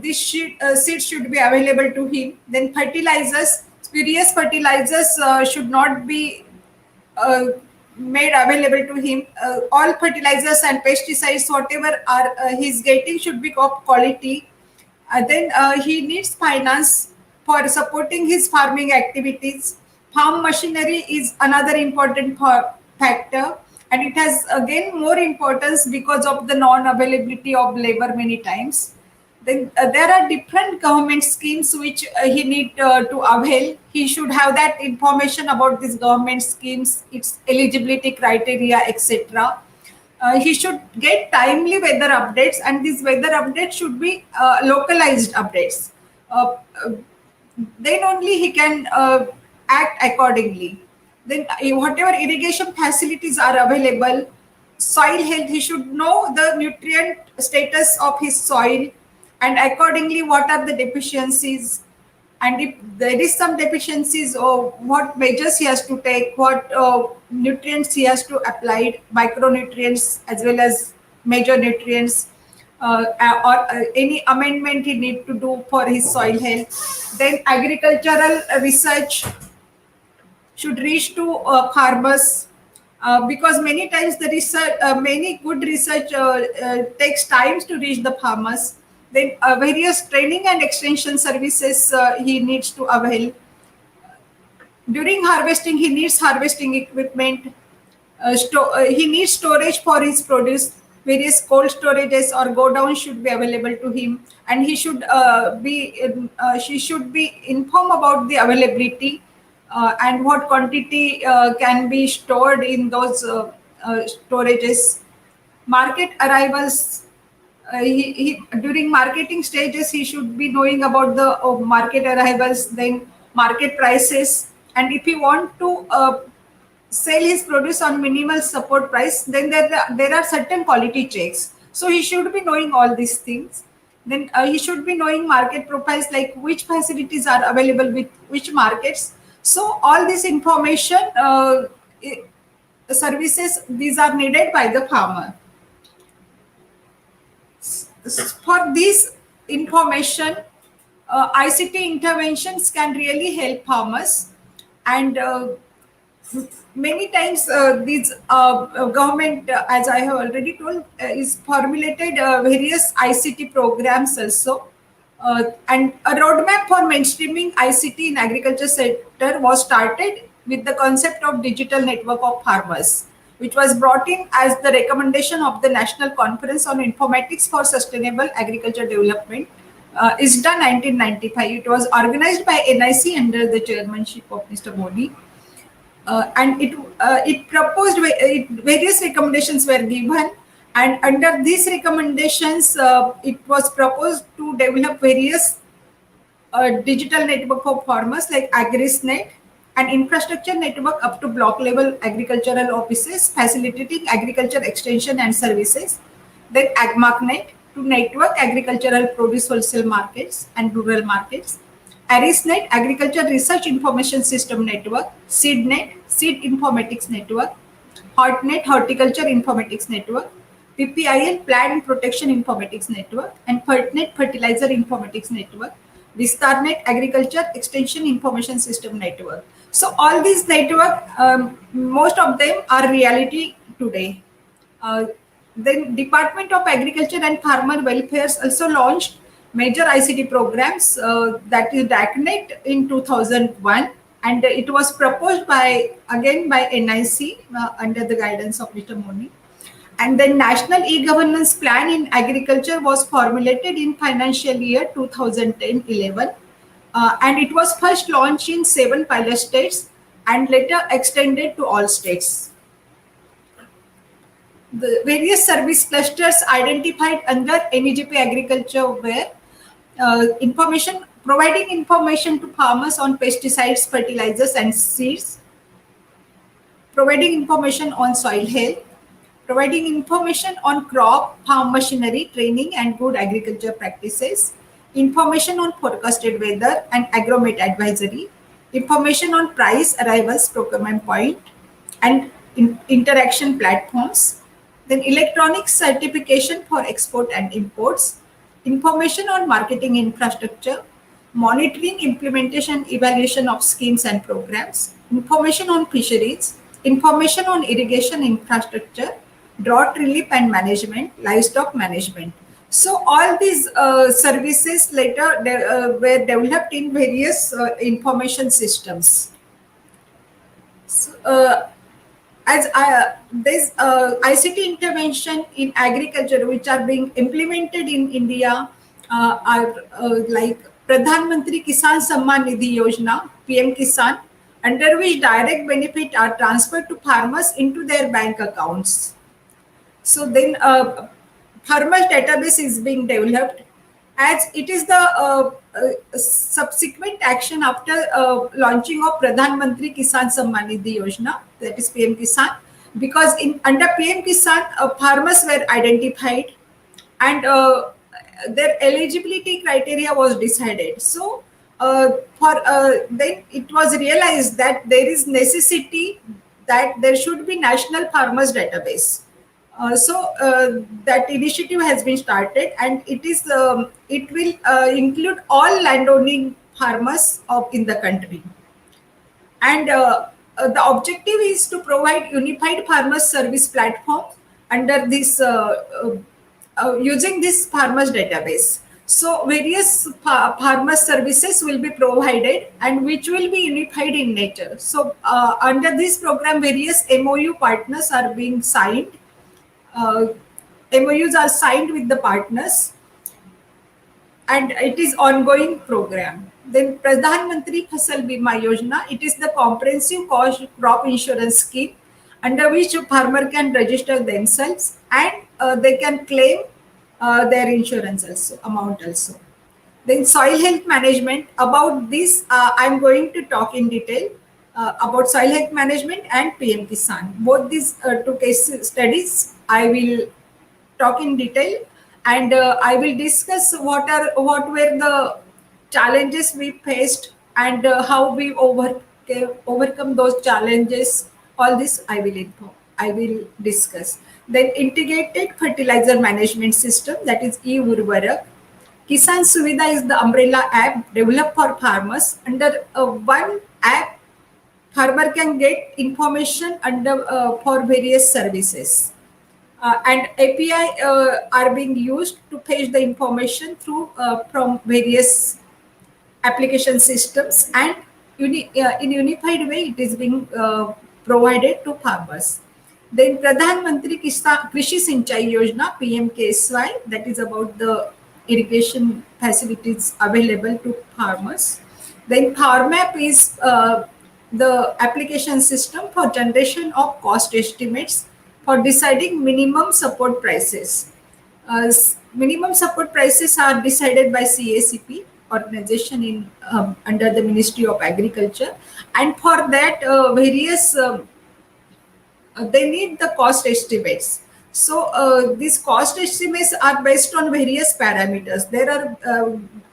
Seeds should be available to him. Then fertilizers, spurious fertilizers should not be made available to him. All fertilizers and pesticides, whatever are he's getting, should be of quality. Then he needs finance for supporting his farming activities. Farm machinery is another important factor, and it has again more importance because of the non-availability of labor many times. Then there are different government schemes which he need to avail. He should have that information about these government schemes, its eligibility criteria, etc. He should get timely weather updates, and these weather updates should be localized updates. Then only he can act accordingly. Then whatever irrigation facilities are available, soil health, he should know the nutrient status of his soil, and accordingly what are the deficiencies, and if there is some deficiencies, or what measures he has to take, what nutrients he has to apply, micronutrients as well as major nutrients, or any amendment he need to do for his soil health. Then agricultural research should reach to farmers, because many times the research, many good research takes times to reach the farmers. Then various training and extension services he needs to avail. During harvesting, he needs harvesting equipment. He needs storage for his produce. Various cold storages or go down should be available to him, and he should she should be informed about the availability and what quantity can be stored in those storages. Market arrivals. During marketing stages, he should be knowing about the market arrivals, then market prices, and if he want to sell his produce on minimal support price, then there are certain quality checks. So he should be knowing all these things. Then he should be knowing market profiles, like which facilities are available with which markets. So all this information, services, these are needed by the farmer. For this information, ICT interventions can really help farmers, and many times these government, as I have already told, is formulated various ICT programs also, and a roadmap for mainstreaming ICT in agriculture sector was started with the concept of digital network of farmers, which was brought in as the recommendation of the National Conference on Informatics for Sustainable Agriculture Development, is done 1995. It was organized by NIC under the chairmanship of Mr. Moni. And it proposed various recommendations were given, and under these recommendations, it was proposed to develop various digital network for farmers like AgriSnet, an infrastructure network up to block level agricultural offices facilitating agriculture extension and services. Then AgMarkNet to network agricultural produce wholesale markets and rural markets. ARISNet, Agriculture Research Information System Network. SeedNet, Seed Informatics Network. HortNet, Horticulture Informatics Network. PPIN, Plant Protection Informatics Network. And FERTNet, Fertilizer Informatics Network. VistarNet, Agriculture Extension Information System Network. So all these networks, most of them are reality today. Then Department of Agriculture and Farmer Welfare also launched major ICT programs, that is DACnet in 2001, and it was proposed by NIC under the guidance of Mr. Moni. And then National E-Governance Plan in Agriculture was formulated in financial year 2010-11, and it was first launched in 7 pilot states and later extended to all states. The various service clusters identified under NEGP Agriculture were providing information to farmers on pesticides, fertilizers, and seeds, providing information on soil health, providing information on crop, farm machinery, training, and good agriculture practices, information on forecasted weather and agromet advisory, information on price, arrivals, procurement point, and interaction platforms, then electronic certification for export and imports, information on marketing infrastructure, monitoring, implementation, evaluation of schemes and programs, information on fisheries, information on irrigation infrastructure, drought relief and management, livestock management. So all these services later were developed in various information systems. So, there's ICT intervention in agriculture which are being implemented in India are like Pradhan Mantri Kisan Samman Nidhi Yojana, PM Kisan, under which direct benefit are transferred to farmers into their bank accounts. So then farmers database is being developed, as it is the subsequent action after launching of Pradhan Mantri Kisan Samman Nidhi Yojana, that is PM Kisan, because under PM Kisan farmers were identified and their eligibility criteria was decided. So then it was realized that there is necessity that there should be national farmers database. So that initiative has been started, and it will include all landowning farmers in the country. And the objective is to provide unified farmers service platform under this using this farmers database. So various farmer services will be provided and which will be unified in nature. So under this program, various MOU partners are being signed. MOUs are signed with the partners, and it is ongoing program. Then Pradhan Mantri Fasal Bima Yojana, it is the comprehensive crop insurance scheme under which a farmer can register themselves and they can claim their insurance also, amount also. Then soil health management, about this I'm going to talk in detail about soil health management and PM Kisan. Both these two case studies I will talk in detail, and I will discuss what were the challenges we faced, and how we overcome those challenges. All this I will discuss. Then integrated fertilizer management system, that is e-Urvarak. Kisan Suvidha is the umbrella app developed for farmers. Under one app, farmer can get information under for various services. And API are being used to fetch the information through from various application systems, and in unified way it is being provided to farmers. Then Pradhan Mantri Krishi Sinchai Yojana PMKSY, that is about the irrigation facilities available to farmers. Then PowerMap is the application system for generation of cost estimates for deciding minimum support prices. Minimum support prices are decided by CACP organization in under the Ministry of Agriculture, and for that they need the cost estimates. So these cost estimates are based on various parameters. There are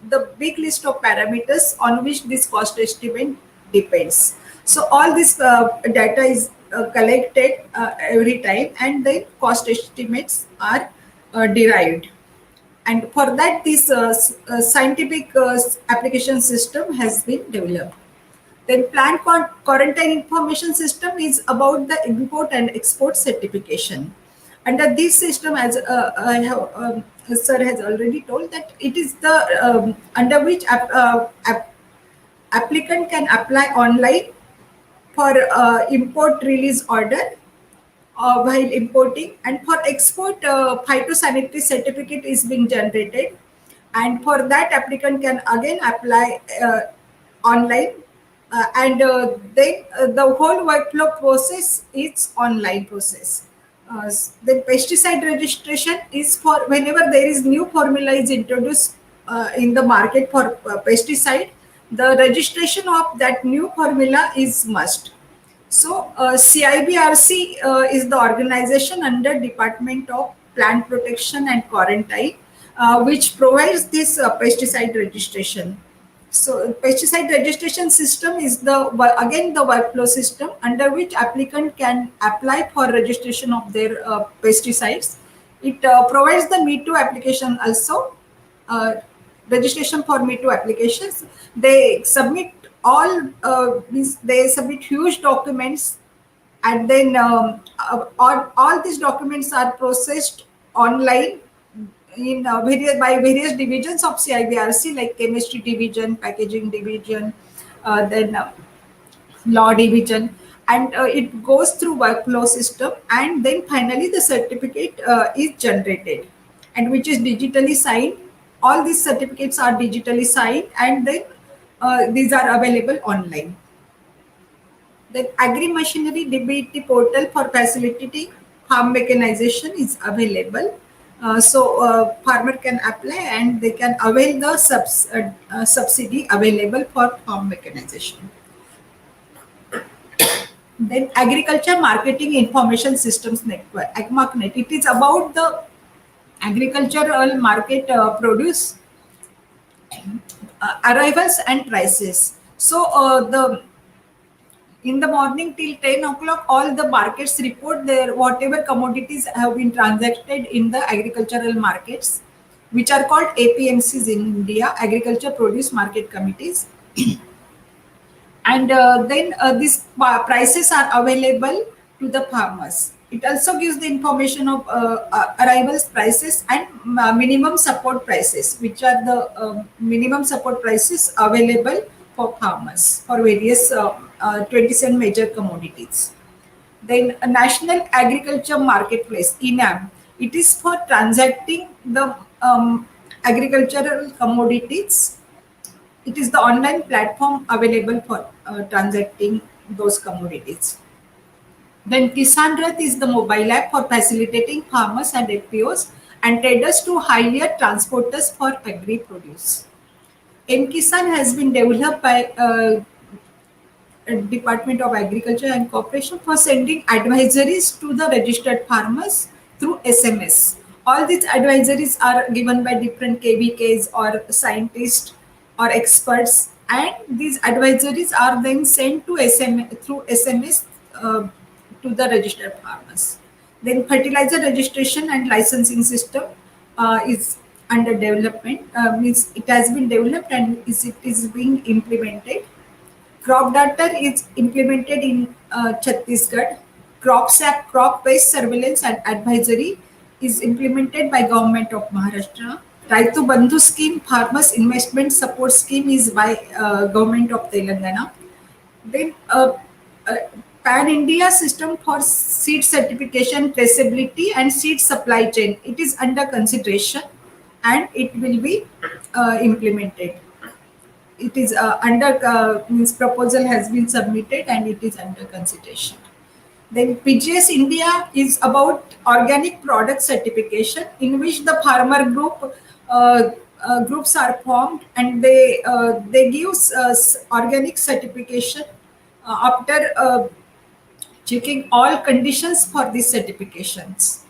the big list of parameters on which this cost estimate depends. So all this data is collected every time, and then cost estimates are derived. And for that, this scientific application system has been developed. Then plant quarantine information system is about the import and export certification. Under this system, as I have, sir has already told, that it is the under which applicant can apply online for import release order while importing, and for export phytosanitary certificate is being generated, and for that applicant can again apply online, and then the whole workflow process is online process. The pesticide registration is for whenever there is new formula is introduced in the market for pesticide, the registration of that new formula is must. So CIBRC is the organization under Department of Plant Protection and Quarantine, which provides this pesticide registration. So pesticide registration system is again the workflow system under which applicant can apply for registration of their pesticides. It provides the Me Too application also, registration for Me Too applications. They submit they submit huge documents, and then all these documents are processed online in various divisions of CIBRC, like chemistry division, packaging division, then law division, and it goes through workflow system, and then finally the certificate is generated, and which is digitally signed. All these certificates are digitally signed, and then these are available online. The Agri-Machinery DBT portal for facilitating farm mechanization is available. So farmer can apply and they can avail the subsidy available for farm mechanization. Then Agriculture Marketing Information Systems Network, AgMarkNet. It is about the agricultural market produce arrivals and prices. So in the morning till 10 o'clock, all the markets report their whatever commodities have been transacted in the agricultural markets, which are called APMCs in India, Agriculture Produce Market Committees. And then these prices are available to the farmers. It also gives the information of arrivals prices and minimum support prices, which are the minimum support prices available for farmers for various 27 major commodities. Then a National Agriculture Marketplace, ENAM. It is for transacting the agricultural commodities. It is the online platform available for transacting those commodities. Then Kisan Rath is the mobile app for facilitating farmers and FPOs and traders to hire transporters for agri produce. M-Kisan has been developed by Department of Agriculture and Cooperation for sending advisories to the registered farmers through SMS All these advisories are given by different KVKs or scientists or experts, and these advisories are then sent to through SMS to the registered farmers. Then fertilizer registration and licensing system is under development. Means it has been developed and it is being implemented. Crop data is implemented in Chhattisgarh. Crop-based surveillance and advisory is implemented by Government of Maharashtra. Raitu Bandhu scheme, Farmers Investment Support Scheme is by Government of Telangana. Then Pan India system for seed certification, traceability, and seed supply chain. It is under consideration, and it will be implemented. It is means proposal has been submitted and it is under consideration. Then PGS India is about organic product certification, in which the farmer groups are formed, and they give organic certification after checking all conditions for these certifications.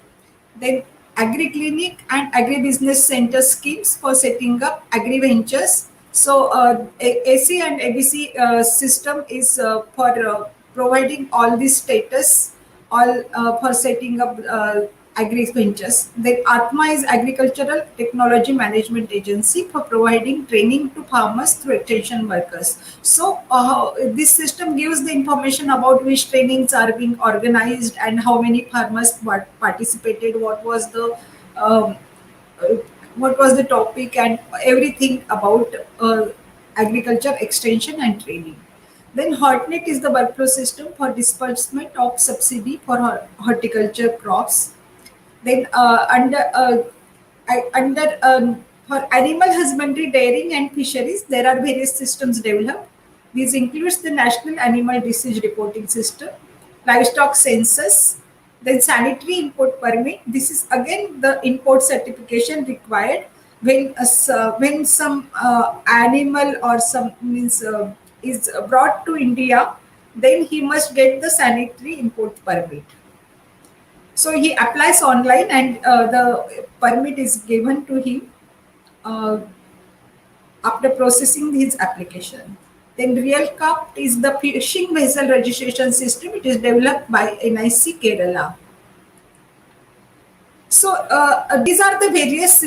Then agri-clinic and agri-business center schemes for setting up agri-ventures. So AC and ABC system is for providing all these status, all for setting up agri-ventures. Then Atma is Agricultural Technology Management Agency for providing training to farmers through extension workers. So this system gives the information about which trainings are being organized and how many farmers participated, what was the topic, and everything about agriculture extension and training. Then HORTNET is the workflow system for disbursement of subsidy for horticulture crops. Then for animal husbandry, dairying, and fisheries, there are various systems developed. These includes the National Animal Disease Reporting System, livestock census, then sanitary import permit. This is again the import certification required when some animal or some means is brought to India, then he must get the sanitary import permit. So he applies online and the permit is given to him after processing his application. Then Real Cup is the fishing vessel registration system. It is developed by NIC Kerala. So these are the various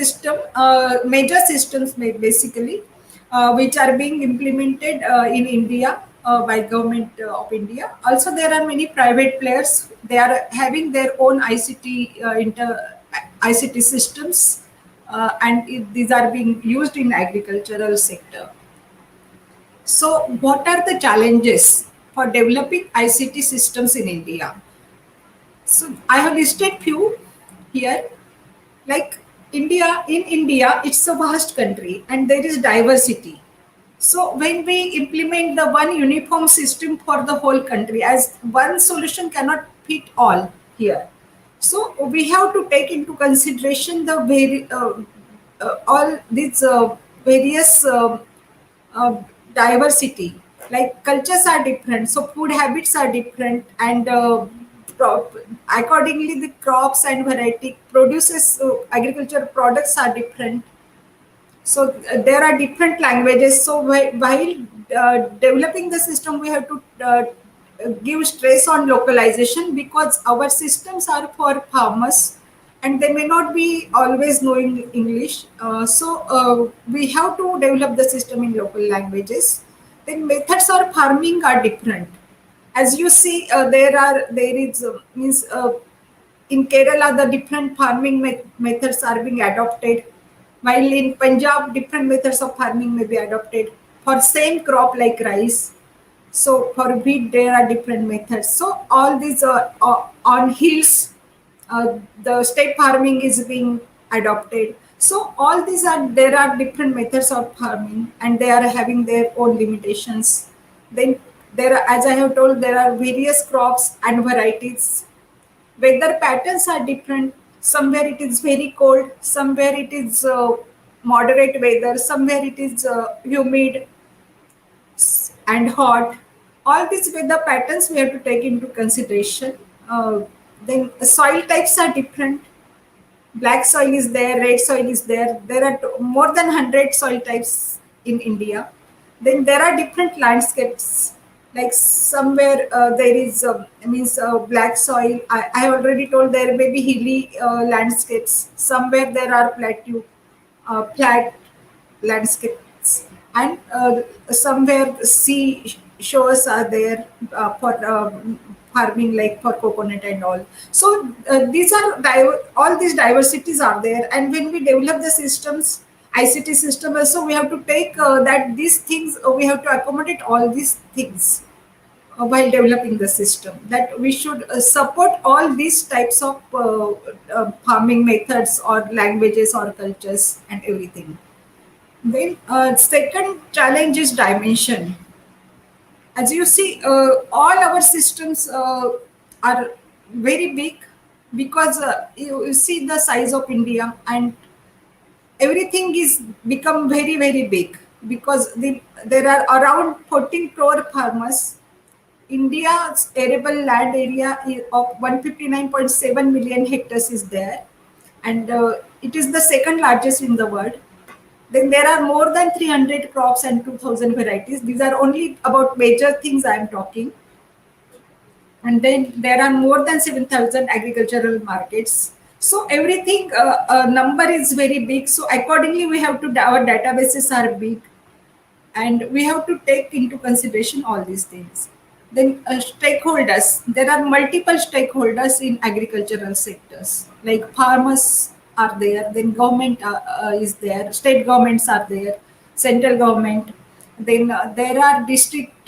major systems basically, which are being implemented in India by Government of India. Also, there are many private players. They are having their own ICT systems, and these are being used in agricultural sector. So, what are the challenges for developing ICT systems in India? So, I have listed few here. Like in India, it's a vast country and there is diversity. So when we implement the one uniform system for the whole country, as one solution cannot fit all here. So we have to take into consideration the all these various diversity. Like cultures are different, so food habits are different, and accordingly the crops and variety produces agriculture products are different. So there are different languages. So while developing the system, we have to give stress on localization, because our systems are for farmers and they may not be always knowing English. So we have to develop the system in local languages. Then methods of farming are different. As you see, means in Kerala, the different farming methods are being adopted, while in Punjab, different methods of farming may be adopted for same crop like rice. So for wheat, there are different methods. So all these are on hills, the step farming is being adopted. So all these there are different methods of farming, and they are having their own limitations. Then there are, as I have told, there are various crops and varieties. Weather patterns are different. Somewhere it is very cold, somewhere it is moderate weather, somewhere it is humid and hot. All these weather patterns we have to take into consideration. Then soil types are different. black soil is there, red soil is there. There are more than 100 soil types in India. Then there are different landscapes. Like somewhere there is means black soil. I already told there may be hilly landscapes. Somewhere there are flat landscapes, and somewhere sea shores are there for farming, like for coconut and all. So these are all these diversities are there, and when we develop the systems, ICT system also, we have to take that these things, we have to accommodate all these things while developing the system, that we should support all these types of farming methods or languages or cultures and everything. Then second challenge is dimension. As you see, all our systems are very big, because you see the size of India, and everything is become very big, because there are around 14 crore farmers. India's arable land area of 159.7 million hectares is there, and it is the second largest in the world. Then there are more than 300 crops and 2000 varieties. These are only about major things I am talking. And then there are more than 7,000 agricultural markets. So everything number is very big. So accordingly, we have to, our databases are big, and we have to take into consideration all these things. Then stakeholders, there are multiple stakeholders in agricultural sectors, like farmers are there, then government is there, state governments are there, central government, then there are district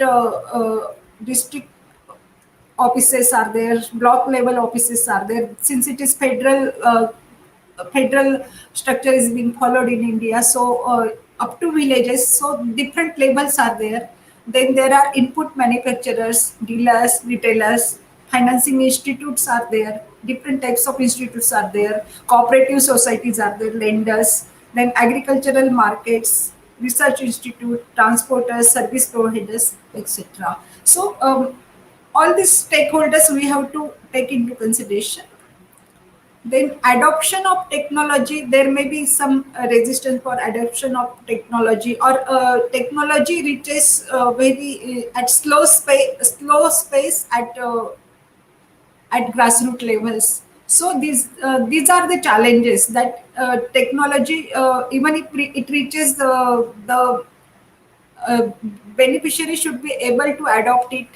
offices are there, block level offices are there. Since it is federal structure is being followed in India, so up to villages, so different levels are there. Then there are input manufacturers, dealers, retailers, financing institutes are there. Different types of institutes are there. Cooperative societies are there, lenders. Then agricultural markets, research institute, transporters, service providers, etc. So all these stakeholders we have to take into consideration. Then adoption of technology, there may be some resistance for adoption of technology, or technology reaches very at slow space at grassroots levels. So these are the challenges, that technology, even if it reaches the beneficiary should be able to adopt it.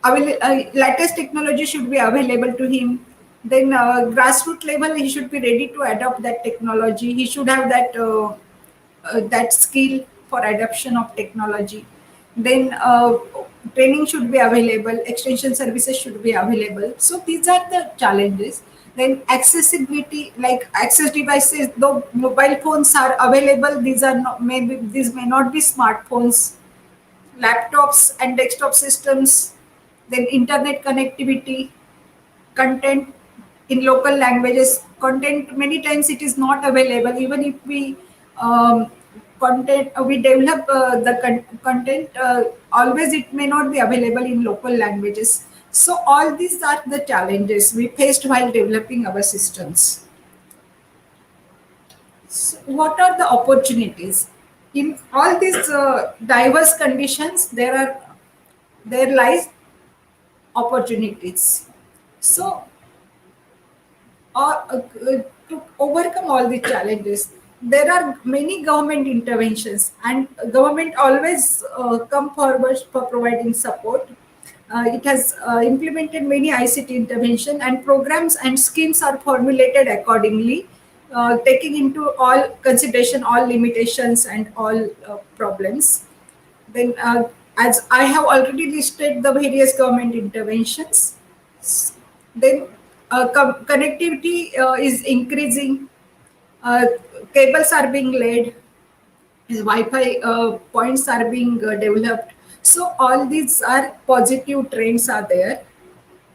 Latest technology should be available to him. Then grassroots level, he should be ready to adopt that technology. He should have that skill for adoption of technology. Then training should be available, extension services should be available. So these are the challenges. Then accessibility, like access devices, though mobile phones are available, these are not, maybe these may not be smartphones, laptops and desktop systems, then internet connectivity, content in local languages. Content many times it is not available, even if we we develop content, always it may not be available in local languages. So all these are the challenges we faced while developing our systems. So what are the opportunities in all these diverse conditions? There lies opportunities. So to overcome all the challenges, there are many government interventions, and government always come forward for providing support. It has implemented many ICT intervention, and programs and schemes are formulated accordingly, taking into all consideration all limitations and all problems. Then, as I have already listed the various government interventions, then connectivity is increasing, uh, cables are being laid, Wi-Fi points are being developed. So all these are positive trends are there.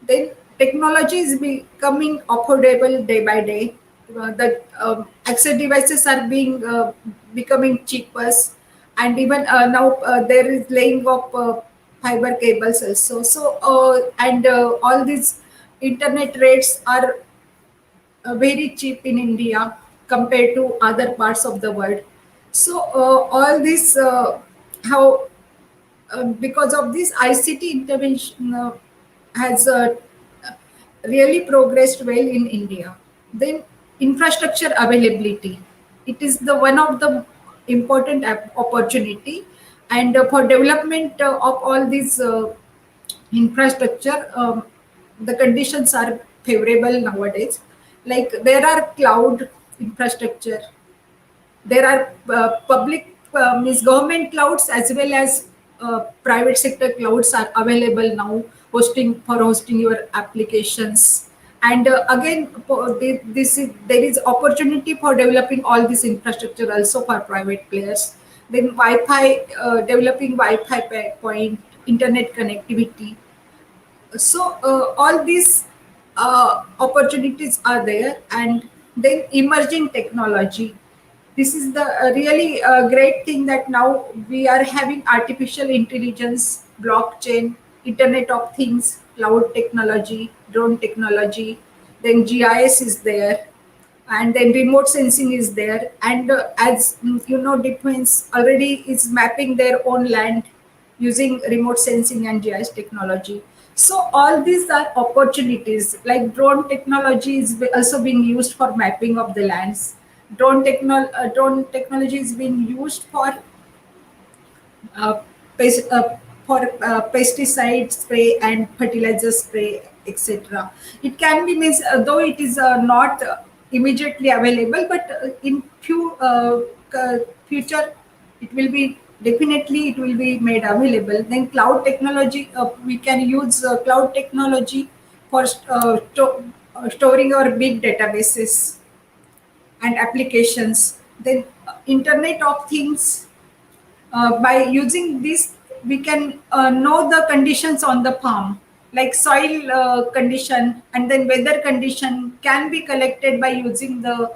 Then technology is becoming affordable day by day. The access devices are being becoming cheaper, and even now there is laying of fiber cables also. So and all these internet rates are very cheap in India compared to other parts of the world. So all this how because of this ICT intervention has really progressed well in India. Then infrastructure availability, it is the one of the important opportunity, and for development of all these infrastructure, the conditions are favorable nowadays. Like there are cloud infrastructure, there are public means government clouds as well as private sector clouds are available now, hosting your applications. And again there is opportunity for developing all this infrastructure also for private players. Then wi-fi, developing wi-fi point, internet connectivity. So all these opportunities are there. And then emerging technology, this is the really great thing that now we are having artificial intelligence, blockchain, internet of things, cloud technology, drone technology. Then GIS is there, and then remote sensing is there. And as you know, defense already is mapping their own land using remote sensing and GIS technology. So all these are opportunities. Like drone technology is also being used for mapping of the lands. Drone technology is being used uh, for pesticide spray and fertilizer spray, etc. It can be means, though it is not immediately available, but in future it will be, definitely it will be made available. Then cloud technology, we can use cloud technology for storing our big databases and applications. Then internet of things, by using this we can know the conditions on the farm, like soil condition, and then weather condition can be collected by using the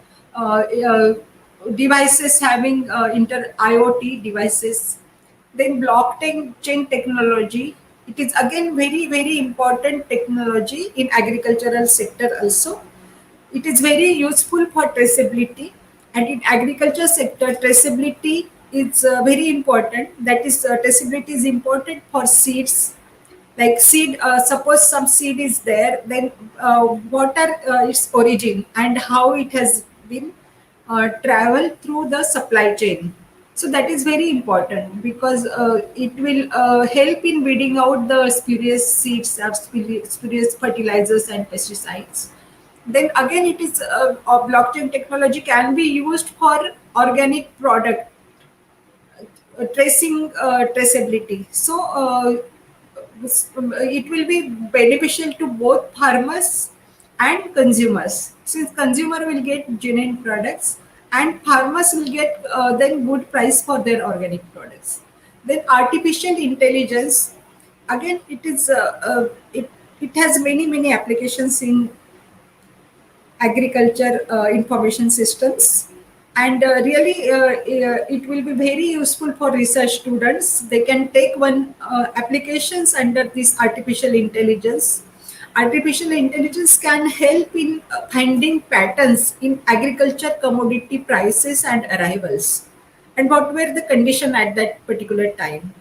devices having inter IoT devices. Then blockchain technology, it is again very important technology in agricultural sector also. It is very useful for traceability, and in agriculture sector, traceability is very important. That is, traceability is important for seeds. Like seed, suppose some seed is there, then what are its origin and how it has been traveled through the supply chain. So that is very important, because it will help in weeding out the spurious seeds, spurious fertilizers and pesticides. Then again, it is blockchain technology can be used for organic product tracing, traceability. So it will be beneficial to both farmers and consumers, since consumer will get genuine products and farmers will get then good price for their organic products. Then artificial intelligence, again it is it has many applications in agriculture information systems. And really it will be very useful for research students. They can take one applications under this artificial intelligence. Artificial intelligence can help in finding patterns in agriculture commodity prices and arrivals, and what were the condition at that particular time.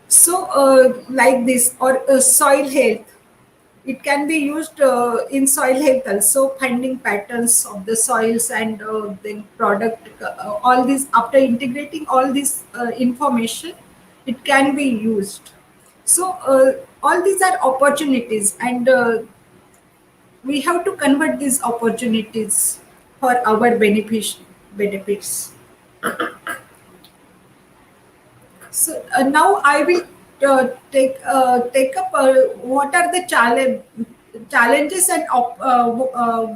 So like this, or soil health, it can be used in soil health also, finding patterns of the soils and the product. All this, after integrating all this information, it can be used. So all these are opportunities, and we have to convert these opportunities for our benefits. So now I will take up what are the challenges and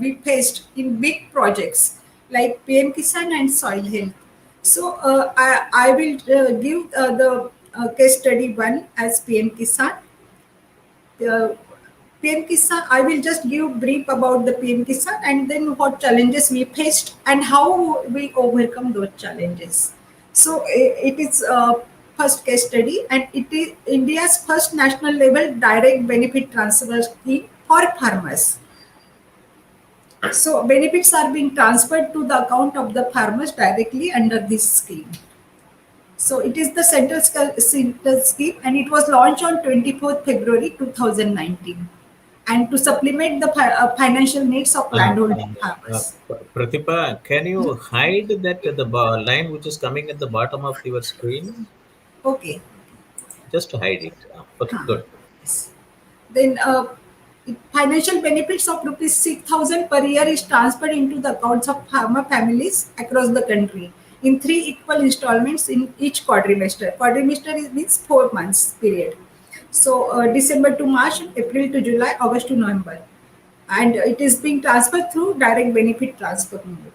we faced in big projects like PM Kisan and soil health. So I will give the case study one as PM Kisan. Uh, PM Kisan, I will just give brief about the PM Kisan and then what challenges we faced and how we overcome those challenges. So it is first case study, and it is India's first national level direct benefit transfer scheme for farmers. So benefits are being transferred to the account of the farmers directly under this scheme. So it is the central scheme, and it was launched on 24th February 2019, and to supplement the financial needs of Uh, landholding farmers. Pratibha, can you hide that the line which is coming at the bottom of your screen? Okay. Just hide it. Okay, good. Yes. Then financial benefits of rupees 6,000 per year is transferred into the accounts of farmer families across the country in 3 equal installments in each quadrimester. Quadrimester means 4 months period. So December to March, April to July, August to November, and it is being transferred through direct benefit transfer mode.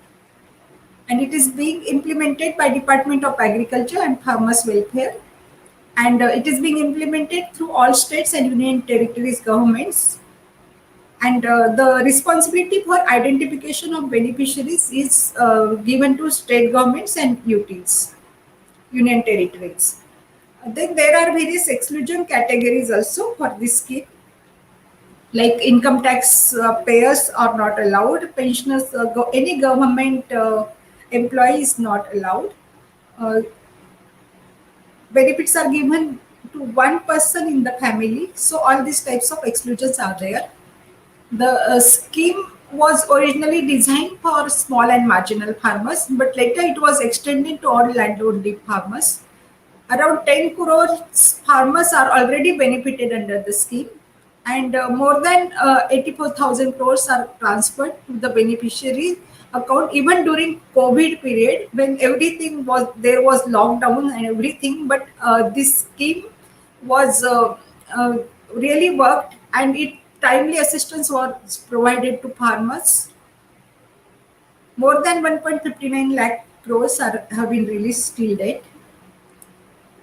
And it is being implemented by Department of Agriculture and Farmers Welfare, and it is being implemented through all states and union territories governments, and the responsibility for identification of beneficiaries is given to state governments and UTs, union territories. Then there are various exclusion categories also for this scheme, like income tax payers are not allowed, pensioners, any government employee is not allowed. Uh, Benefits are given to one person in the family, so all these types of exclusions are there. The scheme was originally designed for small and marginal farmers, but later it was extended to all landholding farmers. Around 10 crores farmers are already benefited under the scheme, and more than 84,000 crores are transferred to the beneficiary account even during COVID period, when everything was there was lockdown and everything. But this scheme was uh, really worked, and it timely assistance was provided to farmers. More than 1.59 lakh crores have been released till date.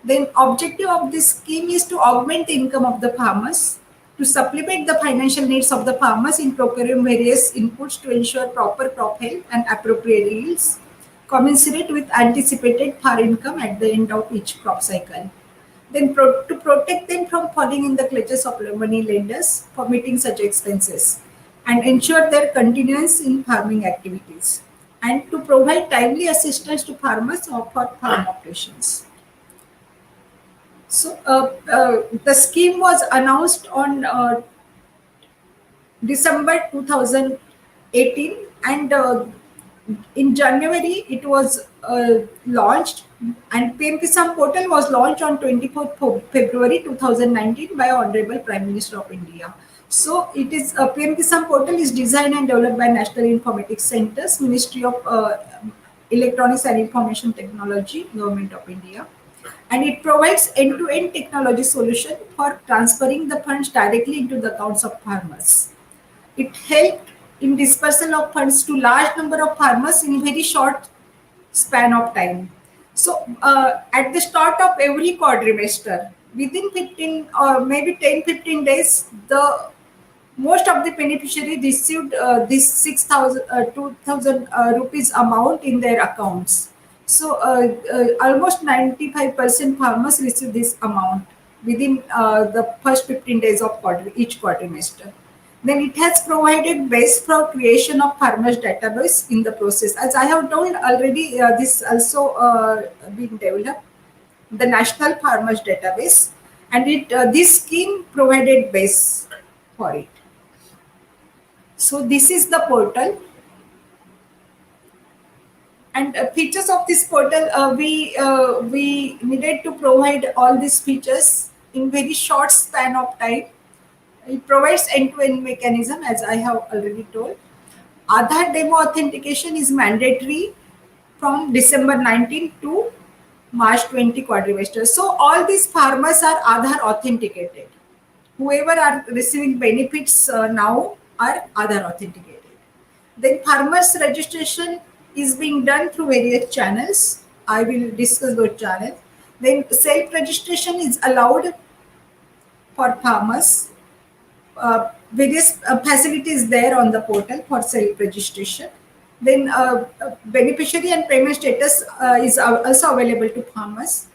The objective of this scheme is to augment the income of the farmers, to supplement the financial needs of the farmers in procuring various inputs to ensure proper crop health and appropriate yields, commensurate with anticipated farm income at the end of each crop cycle. Then to protect them from falling in the clutches of money lenders for meeting such expenses, and ensure their continuance in farming activities, and to provide timely assistance to farmers for farm operations. So the scheme was announced on December 2018, and in January it was launched, and PM Kisan portal was launched on 24th February 2019 by Honorable Prime Minister of India. So it is PM Kisan portal is designed and developed by National Informatics Centers, Ministry of Electronics and Information Technology, Government of India, and it provides end-to-end technology solution for transferring the funds directly into the accounts of farmers. It helped in dispersal of funds to large number of farmers in a very short span of time. So at the start of every quadrimester, within 15 or maybe 10-15 days, the most of the beneficiary received this 6,000 2,000 rupees amount in their accounts. So almost 95% farmers receive this amount within the first 15 days of each quadrimester. Then it has provided base for creation of farmers database in the process. As I have told already, this also been developed, the National Farmers Database, and this scheme provided base for it. So this is the portal, and features of this portal, we needed to provide all these features in very short span of time. It provides end-to-end mechanism, as I have already told. Aadhaar demo authentication is mandatory from December 19 to March 20 quadrimester. So all these farmers are Aadhaar authenticated. Whoever are receiving benefits now are Aadhaar authenticated. Then farmers registration is being done through various channels. I will discuss those channels. Then self-registration is allowed for farmers. Various facilities there on the portal for self-registration. Then beneficiary and payment status is also available to farmers.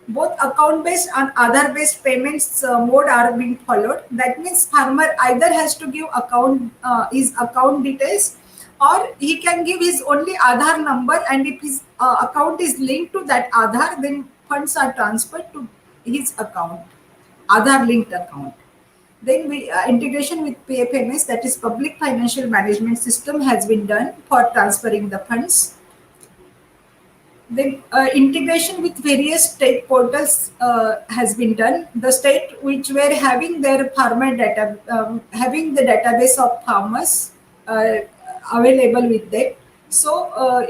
Both account-based and Aadhaar-based payments mode are being followed. That means farmer either has to give account his account details, or he can give his only Aadhaar number, and if his account is linked to that Aadhaar, then funds are transferred to his account, Aadhaar linked account. Then integration with PFMS, that is Public Financial Management System, has been done for transferring the funds. Then integration with various state portals has been done. The state which were having their farmer data, having the database of farmers available with them. So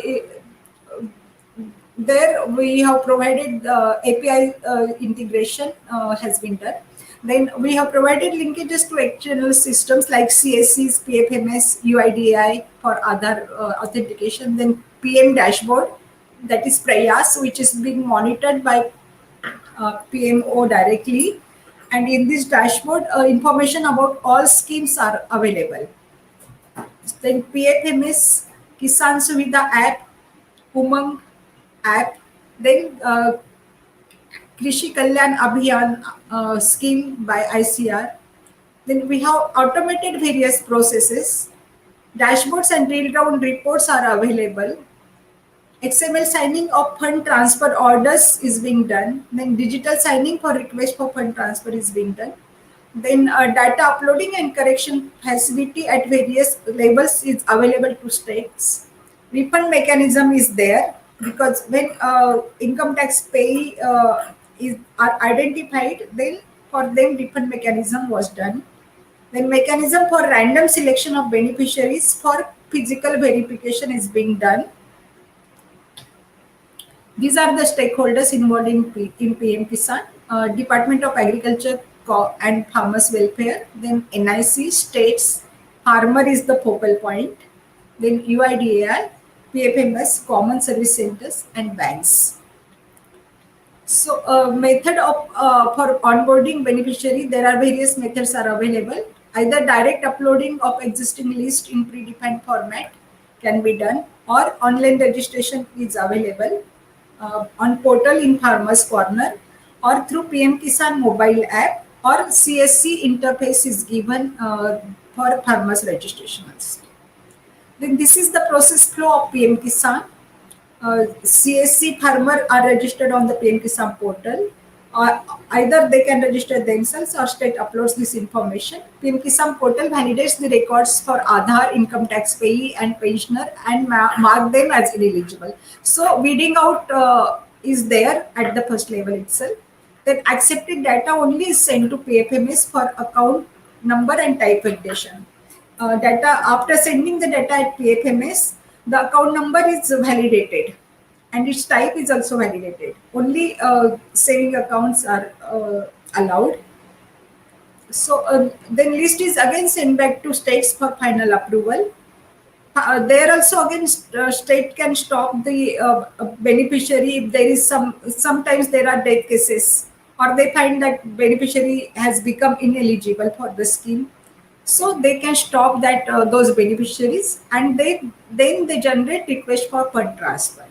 there we have provided API integration has been done. Then we have provided linkages to external systems like CSCs, PFMS, UIDAI for other authentication. Then PM dashboard, that is Prayas, which is being monitored by PMO directly. And in this dashboard, information about all schemes are available. Then PFMS, Kisan Suvidha app, Umang app, then Krishi Kalyan Abhiyan scheme by ICR. Then we have automated various processes. Dashboards and drill-down reports are available. XML signing of fund transfer orders is being done. Then digital signing for request for fund transfer is being done. Then data uploading and correction facility at various levels is available to states. Refund mechanism is there, because when income tax pay are identified, then for them refund mechanism was done. Then mechanism for random selection of beneficiaries for physical verification is being done. These are the stakeholders involved in PM Kisan, Department of Agriculture and Farmers Welfare, then NIC, states, farmer is the focal point, then UIDAI, PFMS, common service centers, and banks. So method of for onboarding beneficiary, there are various methods are available. Either direct uploading of existing list in predefined format can be done, or online registration is available on portal in Farmers Corner, or through PM Kisan mobile app, or CSC interface is given for farmers registration. Then this is the process flow of PM Kisan. CSC farmer are registered on the PM Kisan portal. Either they can register themselves or state uploads this information. PM Kisan portal validates the records for Aadhaar, income tax payee, and pensioner, and mark them as ineligible. So weeding out is there at the first level itself. Then accepted data only is sent to PFMS for account number and type validation. Data after sending the data at PFMS, the account number is validated and its type is also validated. Only saving accounts are allowed. So then list is again sent back to states for final approval. There also again state can stop the beneficiary if there is sometimes there are death cases, or they find that beneficiary has become ineligible for the scheme. So they can stop that those beneficiaries, and then they generate request for fund transfer.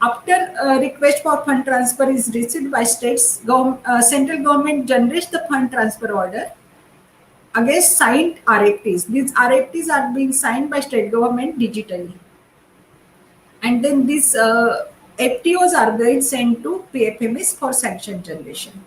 After request for fund transfer is received by states, central government generates the fund transfer order against signed RFTs. These RFTs are being signed by state government digitally, and then these FTOs are then sent to PFMS for sanction generation.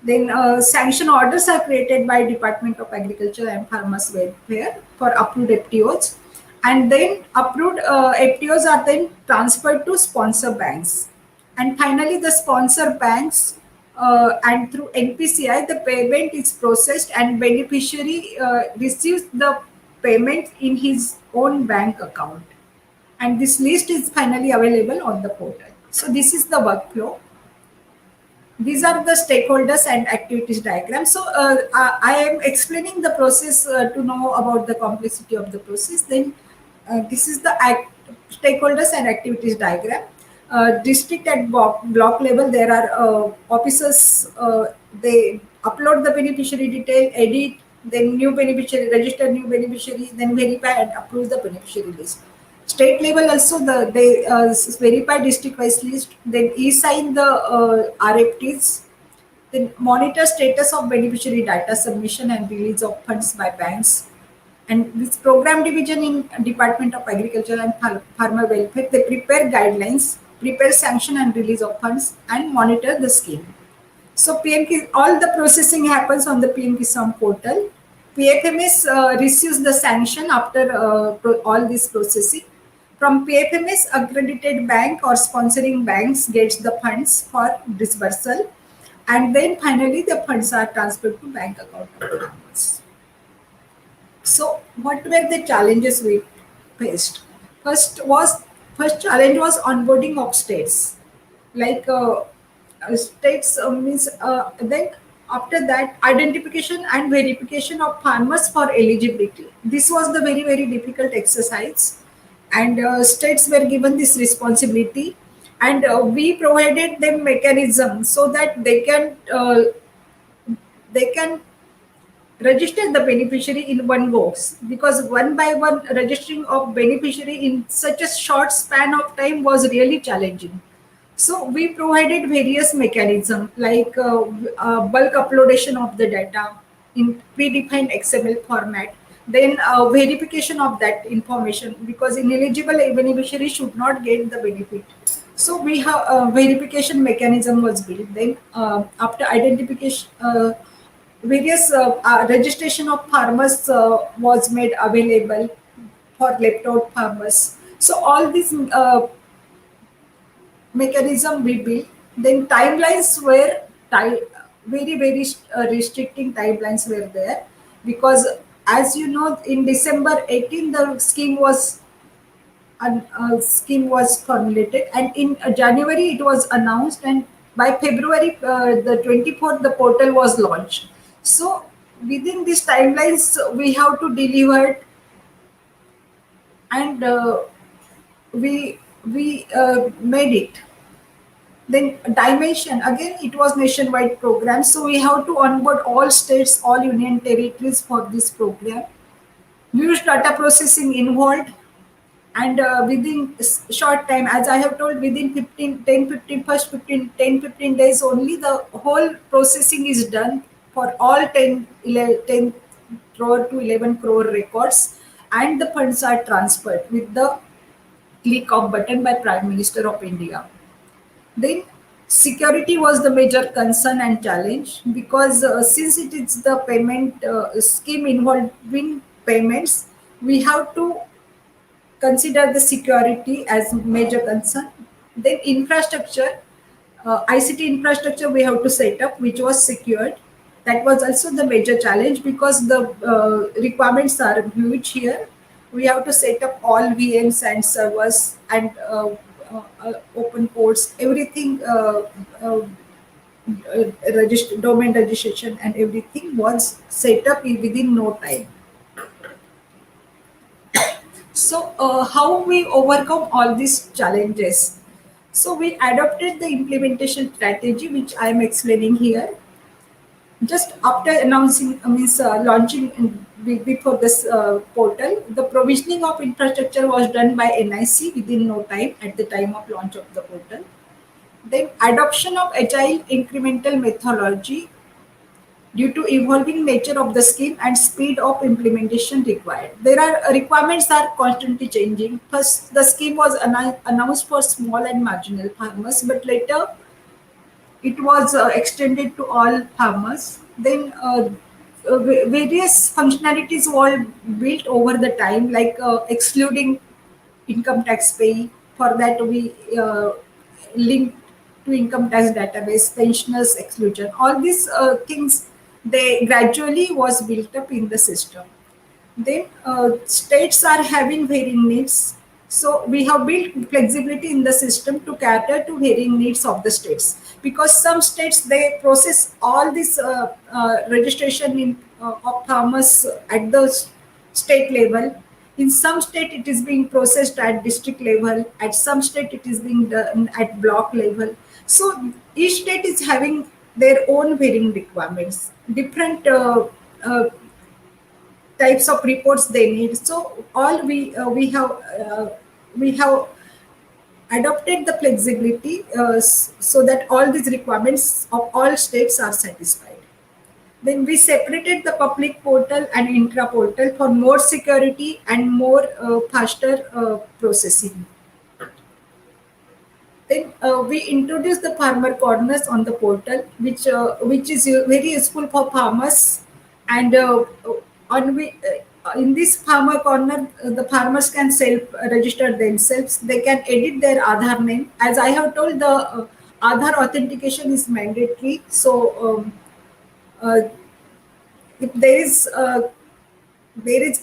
Then sanction orders are created by Department of Agriculture and Farmers Welfare for approved FTOs, and then approved FTOs are then transferred to sponsor banks, and finally the sponsor banks and through NPCI the payment is processed and beneficiary receives the payment in his own bank account, and this list is finally available on the portal. So this is the workflow. These are the stakeholders and activities diagram. So I am explaining the process to know about the complexity of the process. Then this is the stakeholders and activities diagram. District at block level, there are officers, they upload the beneficiary detail, edit, then new beneficiary, register new beneficiary, then verify and approve the beneficiary list. State level also they verify district-wise list, then e-sign the RFTs, then monitor status of beneficiary data submission and release of funds by banks, And this program division in Department of Agriculture and Farmer Welfare, they prepare guidelines, prepare sanction and release of funds, and monitor the scheme. So all the processing happens on the PM Kisan portal. PFMS receives the sanction after all this processing. From PFMS, accredited bank or sponsoring banks gets the funds for disbursal, and then finally the funds are transferred to bank account of the farmers. So, what were the challenges we faced? First challenge was onboarding of states. Like states means then after that identification and verification of farmers for eligibility. This was the very difficult exercise, and states were given this responsibility, and we provided them mechanism so that they can register the beneficiary in one go, because one by one registering of beneficiary in such a short span of time was really challenging. So we provided various mechanisms like bulk uploadation of the data in predefined XML format, then verification of that information, because ineligible beneficiary should not get the benefit. So we have a verification mechanism was built. Then after identification, various registration of farmers was made available for left out farmers. So all these mechanism we built. Then timelines were very restricting timelines were there, because as you know, in December 18 the scheme was formulated, and in January it was announced, and by February the 24th the portal was launched. So within these timelines we have to deliver, and we made it. Then dimension, again it was nationwide program, so we have to onboard all states, all union territories for this program. Huge data processing involved, and within short time, as I have told, within 15 days only the whole processing is done for all 10 crore to 11 crore records, and the funds are transferred with the click of button by Prime Minister of India. Then security was the major concern and challenge, because since it is the payment scheme involving payments, we have to consider the security as major concern. Then infrastructure, ICT infrastructure we have to set up, which was secured. That was also the major challenge, because the requirements are huge here. We have to set up all VMs and servers and open ports, everything, domain registration and everything was set up within no time. So how we overcome all these challenges? So we adopted the implementation strategy, which I am explaining here. Just after announcing, launching before this portal, the provisioning of infrastructure was done by NIC within no time at the time of launch of the portal. Then adoption of agile incremental methodology due to evolving nature of the scheme and speed of implementation required. There are requirements are constantly changing. First, the scheme was announced for small and marginal farmers, but later it was extended to all farmers. Then various functionalities were built over the time, like excluding income tax pay. For that, we linked to income tax database, pensioners exclusion. All these things, they gradually was built up in the system. Then states are having varying needs. So we have built flexibility in the system to cater to varying needs of the states, because some states they process all this registration of farmers at the state level. In some state it is being processed at district level. At some state it is being done at block level. So each state is having their own varying requirements, different types of reports they need. So all we have adopted the flexibility so that all these requirements of all states are satisfied. Then we separated the public portal and intra portal for more security and more faster processing. Then we introduced the farmer corners on the portal, which is very useful for farmers. And in this farmer corner, the farmers can self-register themselves. They can edit their Aadhaar name. As I have told, the Aadhaar authentication is mandatory. So uh, if there is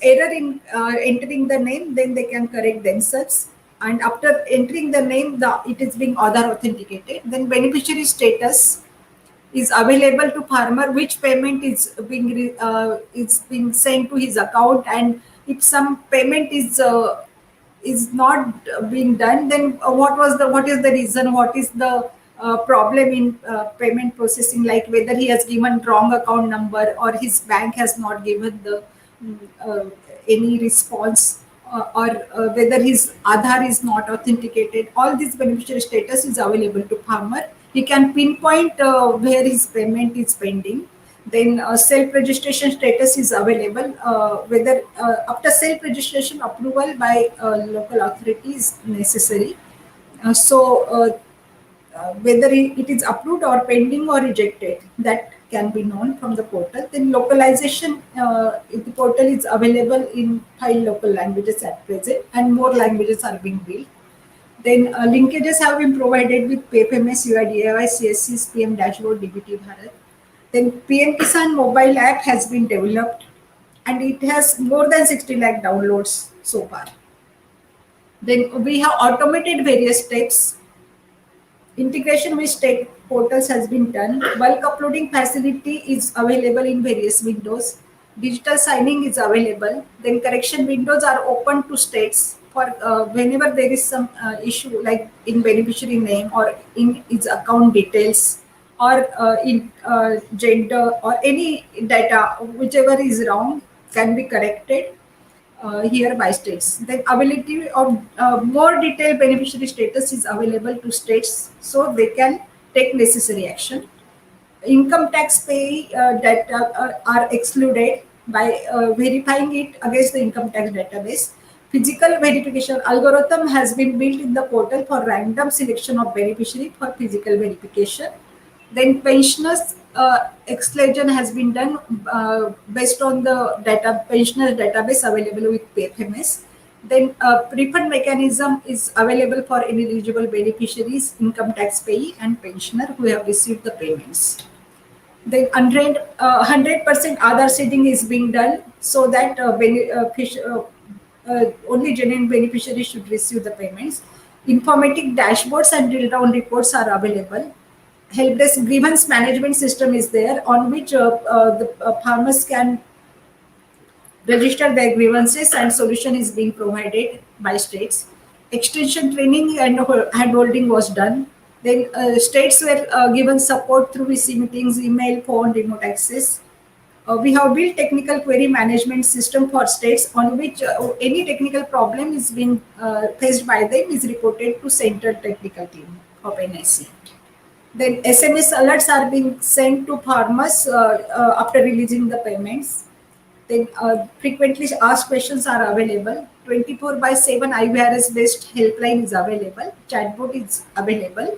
error in entering the name, then they can correct themselves. And after entering the name, it is being Aadhaar authenticated. Then beneficiary status is available to farmer, which payment is being sent to his account, and if some payment is not being done, then what is the reason, what is the problem in payment processing, like whether he has given wrong account number or his bank has not given the mm, uh, any response, or whether his Aadhaar is not authenticated. All this beneficiary status is available to farmer. He can pinpoint where his payment is pending. Then self-registration status is available, whether after self-registration approval by local authority is necessary. Whether it is approved or pending or rejected, that can be known from the portal. Then localization, the portal is available in 5 local languages at present, and more languages are being built. Then linkages have been provided with PFMS, UIDAI, CSC's PM dashboard, DBT Bharat. Then PM Kisan mobile app has been developed, and it has more than 60 lakh downloads so far. Then we have automated various steps. Integration with state portals has been done. Bulk uploading facility is available in various windows. Digital signing is available. Then correction windows are open to states for whenever there is some issue, like in beneficiary name or in its account details, or in gender or any data, whichever is wrong can be corrected here by states. Then availability of more detailed beneficiary status is available to states, so they can take necessary action. Income tax pay data are excluded by verifying it against the income tax database. Physical verification algorithm has been built in the portal for random selection of beneficiary for physical verification. Then pensioners exclusion has been done based on the pensioners database available with PFMS. Then refund mechanism is available for any eligible beneficiaries, income tax payee and pensioner who have received the payments. Then 100% Aadhaar seeding is being done, so that only genuine beneficiaries should receive the payments. Informatic dashboards and drill down reports are available. Help desk grievance management system is there, on which the farmers can register their grievances, and solution is being provided by states. Extension training and handholding was done. Then states were given support through VC meetings, email, phone, remote access. We have built technical query management system for states, on which any technical problem is being faced by them is reported to central technical team of NIC. Then SMS alerts are being sent to farmers after releasing the payments. Then frequently asked questions are available. 24/7 IVRS based helpline is available. Chatbot is available.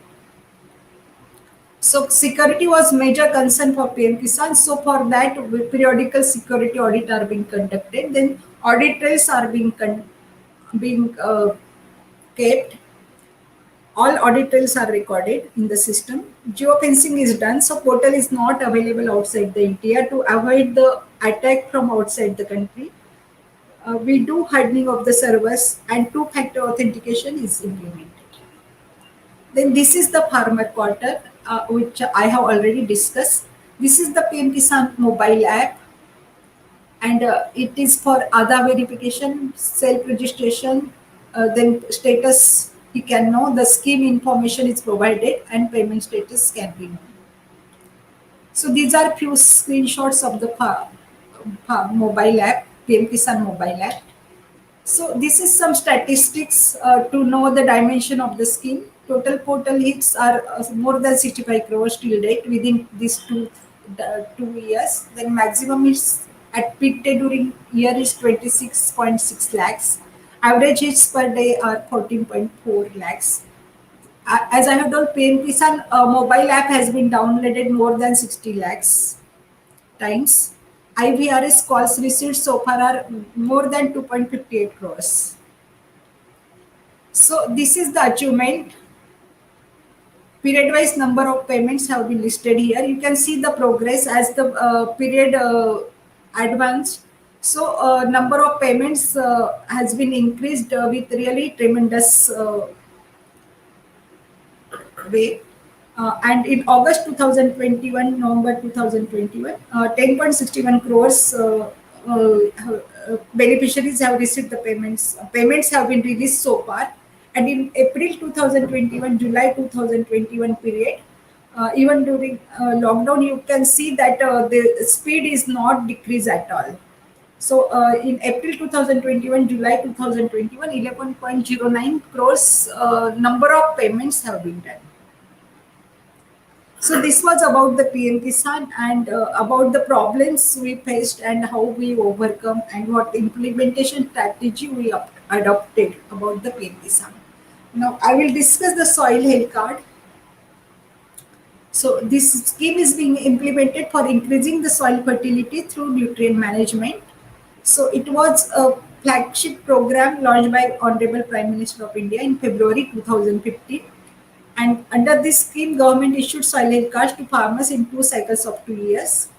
So security was major concern for PM Kisan. So for that, periodical security audit are being conducted. Then audit trails are being kept. All audit trails are recorded in the system. Geofencing is done, so portal is not available outside the India to avoid the attack from outside the country. We do hardening of the servers, and two-factor authentication is implemented. Then this is the farmer portal, which I have already discussed. This is the PM Kisan mobile app, and it is for Aadhaar verification, self-registration, then status. You can know the scheme information is provided, and payment status can be known. So these are few screenshots of the mobile app, PM Kisan mobile app. So this is some statistics to know the dimension of the scheme. Total portal hits are more than 65 crores till date within these 2 2 years. Then maximum is at peak day during year is 26.6 lakhs. Average hits per day are 14.4 lakhs. As I have told, PM Kisan mobile app has been downloaded more than 60 lakhs times. IVRS calls received so far are more than 2.58 crores. So this is the achievement. Period-wise number of payments have been listed here. You can see the progress as the period advanced. So number of payments has been increased with really tremendous way. And in August 2021, November 2021, 10.61 crores beneficiaries have received the payments. Payments have been released so far. And in April 2021, July 2021 period, even during lockdown, you can see that the speed is not decreased at all. So in April 2021, July 2021, 11.09 crores number of payments have been done. So this was about the PM Kisan and about the problems we faced and how we overcome and what implementation strategy we adopted about the PM Kisan. Now I will discuss the soil health card. So this scheme is being implemented for increasing the soil fertility through nutrient management. So it was a flagship program launched by Honorable Prime Minister of India in February 2015. And under this scheme, government issued soil health cards to farmers in 2 cycles of 2 years.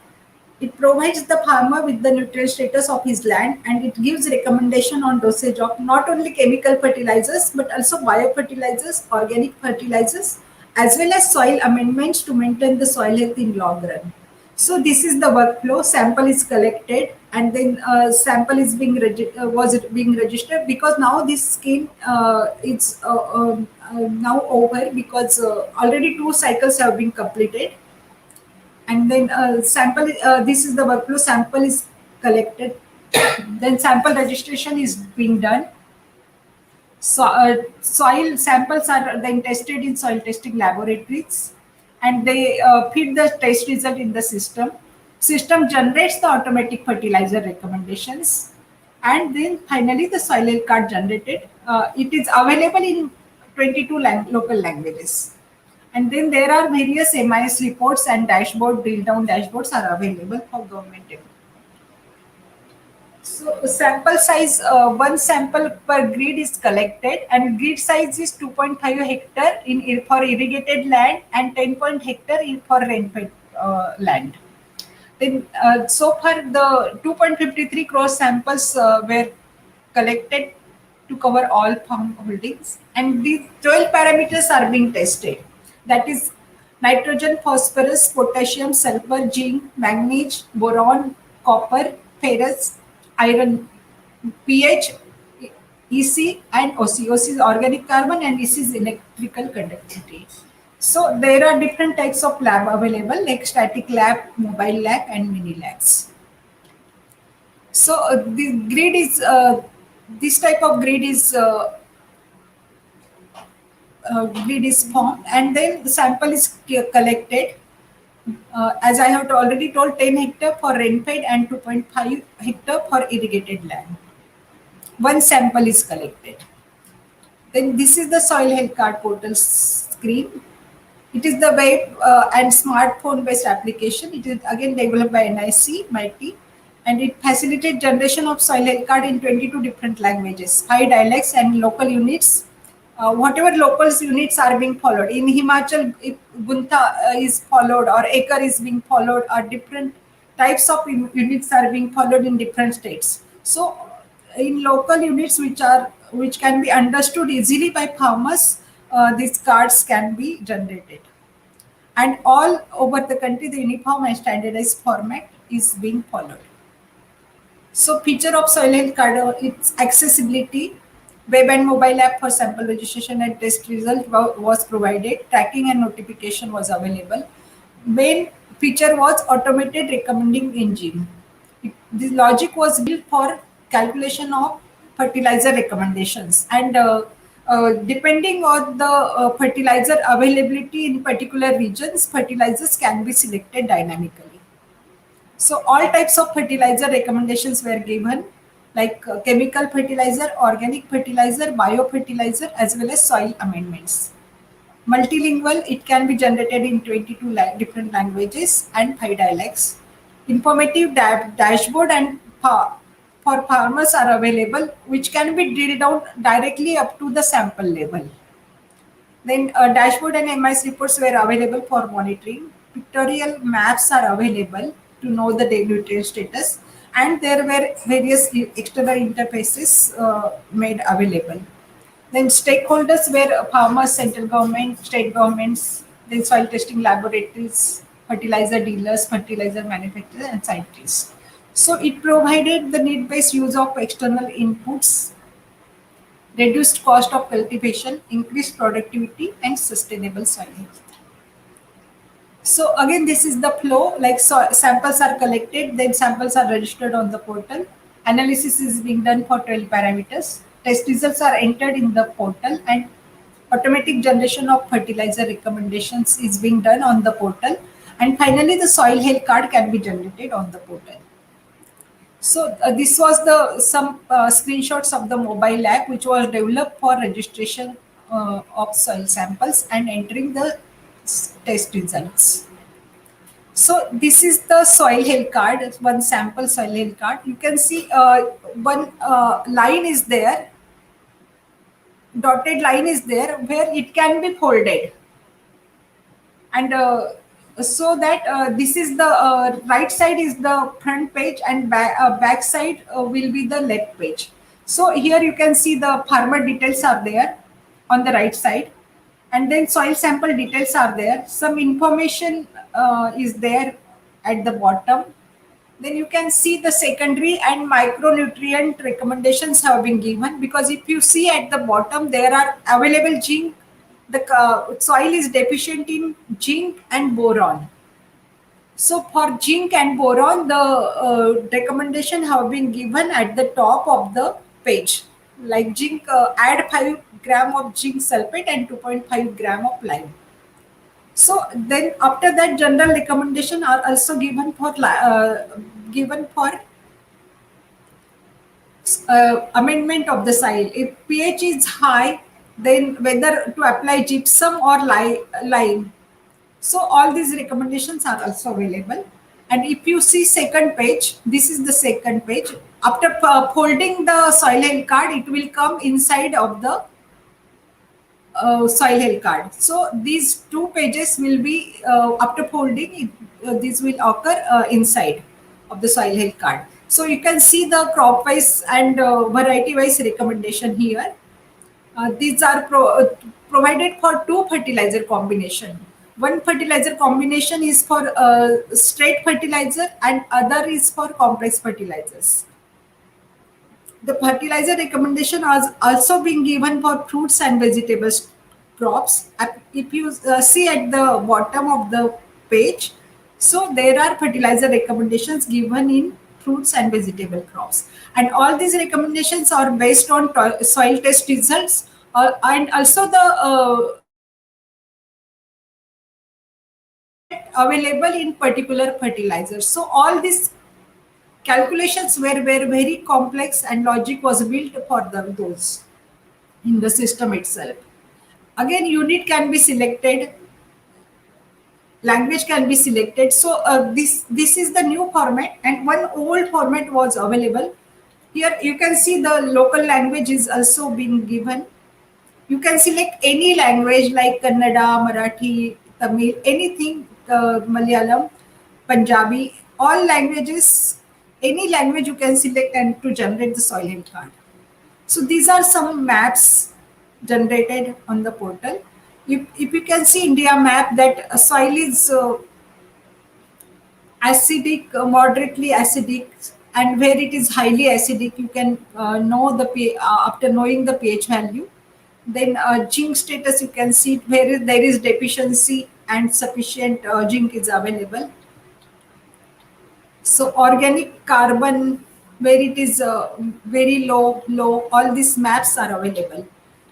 It provides the farmer with the nutrient status of his land, and it gives recommendation on dosage of not only chemical fertilizers but also biofertilizers, organic fertilizers, as well as soil amendments to maintain the soil health in long run. So this is the workflow. Sample is collected, and then sample is being registered, because now this scheme is now over, because already 2 cycles have been completed. And then sample. This is the workflow. Sample is collected, then sample registration is being done. So soil samples are then tested in soil testing laboratories, and they feed the test result in the system. System generates the automatic fertilizer recommendations, and then finally the soil health card generated. It is available in 22 local languages. And then there are various MIS reports and dashboard, drill down dashboards are available for government. So sample size, one sample per grid is collected, and grid size is 2.5 hectare for irrigated land and 10 hectare for rainfed land. Then so far the 2.53 crore samples were collected to cover all farm holdings, and these 12 parameters are being tested. That is nitrogen, phosphorus, potassium, sulfur, zinc, manganese, boron, copper, ferrous, iron, pH, EC, and OC. OC is organic carbon and EC is electrical conductivity. So there are different types of lab available, like static lab, mobile lab, and mini labs. So the grid is this type of grid is formed, and then the sample is collected. As I have already told, 10 hectare for rainfed and 2.5 hectare for irrigated land. One sample is collected. Then this is the soil health card portal screen. It is the web and smartphone based application. It is again developed by NIC, MIT, and it facilitates generation of soil health card in 22 different languages, 5 dialects and local units. Whatever local units are being followed. In Himachal, if Gunta is followed or Acre is being followed, or different types of units are being followed in different states. So in local units which can be understood easily by farmers, these cards can be generated. And all over the country, the uniform and standardized format is being followed. So feature of soil health card, its accessibility. Web and mobile app for sample registration and test result was provided. Tracking and notification was available. Main feature was automated recommending engine. The logic was built for calculation of fertilizer recommendations, and depending on the fertilizer availability in particular regions, fertilizers can be selected dynamically. So all types of fertilizer recommendations were given, like chemical fertilizer, organic fertilizer, biofertilizer, as well as soil amendments. Multilingual, it can be generated in 22 different languages and 5 dialects. Informative dashboard and for farmers are available, which can be drilled down directly up to the sample level. Then dashboard and MIS reports were available for monitoring. Pictorial maps are available to know the nutrient status, and there were various external interfaces made available. Then stakeholders were farmers, central government, state governments, then soil testing laboratories, fertilizer dealers, fertilizer manufacturers, and scientists. So it provided the need-based use of external inputs, reduced cost of cultivation, increased productivity, and sustainable soil health. So again, this is the flow, like samples are collected, then samples are registered on the portal. Analysis is being done for 12 parameters. Test results are entered in the portal, and automatic generation of fertilizer recommendations is being done on the portal. And finally, the soil health card can be generated on the portal. So this was the some screenshots of the mobile app which was developed for registration of soil samples and entering the test results. So this is the soil health card, one sample soil health card. You can see one line is there, dotted line is there where it can be folded. And so that this is the right side is the front page, and back side will be the left page. So here you can see the farmer details are there on the right side, and then soil sample details are there. Some information is there at the bottom. Then you can see the secondary and micronutrient recommendations have been given, because if you see at the bottom there are available zinc, the soil is deficient in zinc and boron. So for zinc and boron, the recommendation have been given at the top of the page. Like zinc, add 5 gram of zinc sulfate and 2.5 gram of lime. So then after that, general recommendation are also given for amendment of the soil. If pH is high, then whether to apply gypsum or lime. So all these recommendations are also available. And if you see second page, this is the second page. After folding the soil health card, it will come inside of the soil health card. So these two pages will be after folding, this will occur inside of the soil health card. So you can see the crop wise and variety wise recommendation here. These are provided for 2 fertilizer combination. One fertilizer combination is for straight fertilizer and other is for complex fertilizers. The fertilizer recommendation is also being given for fruits and vegetables crops. If you see at the bottom of the page, so there are fertilizer recommendations given in fruits and vegetable crops. And all these recommendations are based on soil test results and also the available in particular fertilizers. So all these calculations were very complex and logic was built for those in the system itself. Again, unit can be selected, language can be selected. So this is the new format, and one old format was available. Here you can see the local language is also being given. You can select any language like Kannada, Marathi, Tamil, anything, Malayalam, Punjabi, all languages, any language you can select and to generate the soil health card. So these are some maps generated on the portal. If you can see India map, that soil is acidic, moderately acidic, and where it is highly acidic, you can know the after knowing the pH value. Then zinc status, you can see where there is deficiency and sufficient zinc is available. So organic carbon, where it is very low, all these maps are available.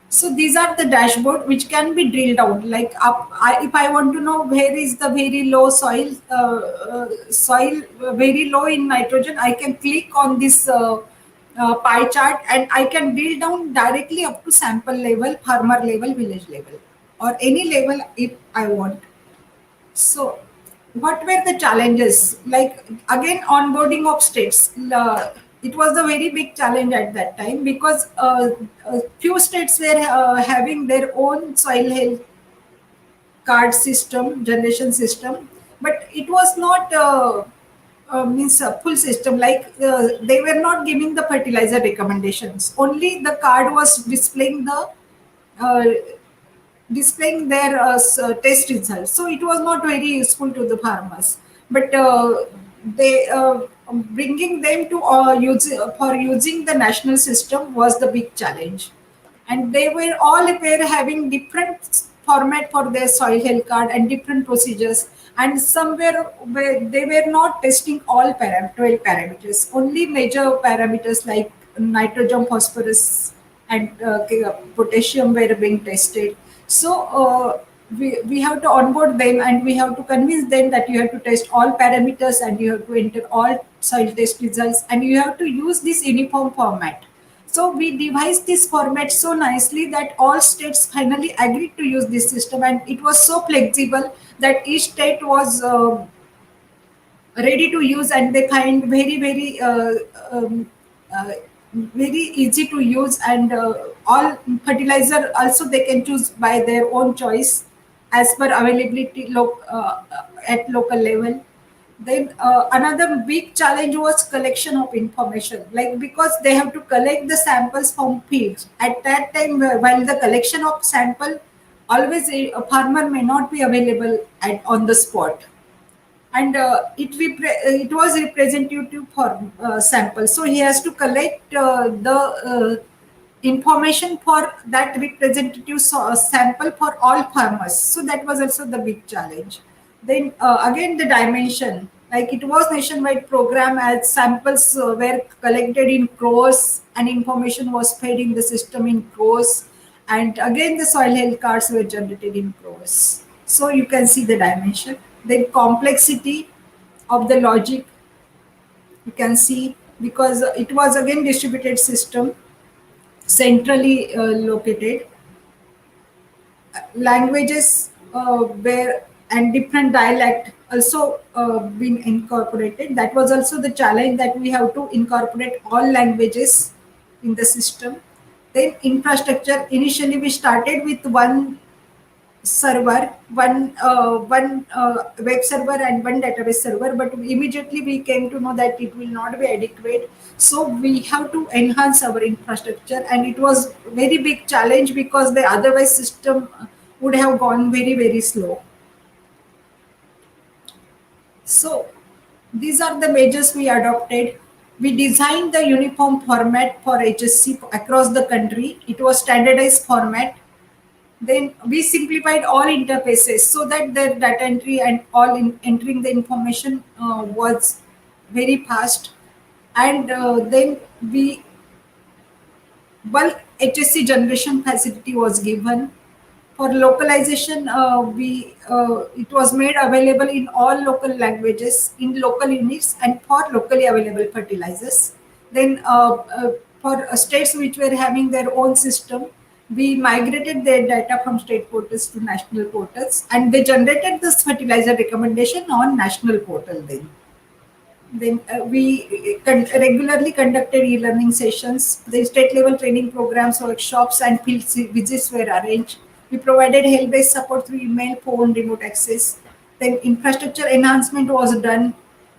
So these are the dashboard which can be drilled down. Like if I want to know where is the very low soil very low in nitrogen, I can click on this pie chart and I can drill down directly up to sample level, farmer level, village level, or any level if I want. So, what were the challenges? Like again, onboarding of states. It was a very big challenge at that time because a few states were having their own soil health card system, generation system, but it was not means a full system. Like they were not giving the fertilizer recommendations. Only the card was uh, displaying their test results. So it was not very useful to the farmers. But they bringing them to for using the national system was the big challenge. And they were having different format for their soil health card and different procedures. And somewhere where they were not testing all 12 parameters, only major parameters like nitrogen, phosphorus, and potassium were being tested. So we have to onboard them and we have to convince them that you have to test all parameters and you have to enter all soil test results and you have to use this uniform format. So we devised this format so nicely that all states finally agreed to use this system, and it was so flexible that each state was ready to use, and they find um, uh, very easy to use, and all fertilizer also they can choose by their own choice as per availability at local level. Then another big challenge was collection of information, like because they have to collect the samples from fields at that time. While the collection of sample, always a farmer may not be available on the spot, and it was representative for sample, so he has to collect the information for that representative sample for all farmers. So that was also the big challenge. Then again, the dimension, like it was nationwide program as samples were collected in crores and information was fed in the system in crores, and again the soil health cards were generated in crores. So you can see the dimension. Then complexity of the logic, you can see, because it was again distributed system, centrally located. Languages were and different dialect also been incorporated. That was also the challenge, that we have to incorporate all languages in the system. Then infrastructure, initially we started with one server, one web server and one database server, but immediately we came to know that it will not be adequate. So we have to enhance our infrastructure, and it was very big challenge because the otherwise system would have gone very slow. So these are the measures we adopted. We designed the uniform format for HSC across the country. It was standardized format. Then we simplified all interfaces so that the data entry and entering the information was very fast. And then we bulk HSC generation facility was given. For localization, it was made available in all local languages, in local units, and for locally available fertilizers. Then for states which were having their own system, we migrated their data from state portals to national portals, and they generated this fertilizer recommendation on national portal then we regularly conducted e-learning sessions. The state level training programs, workshops, and field visits were arranged. We provided help-based support through email, phone, remote access. Then infrastructure enhancement was done.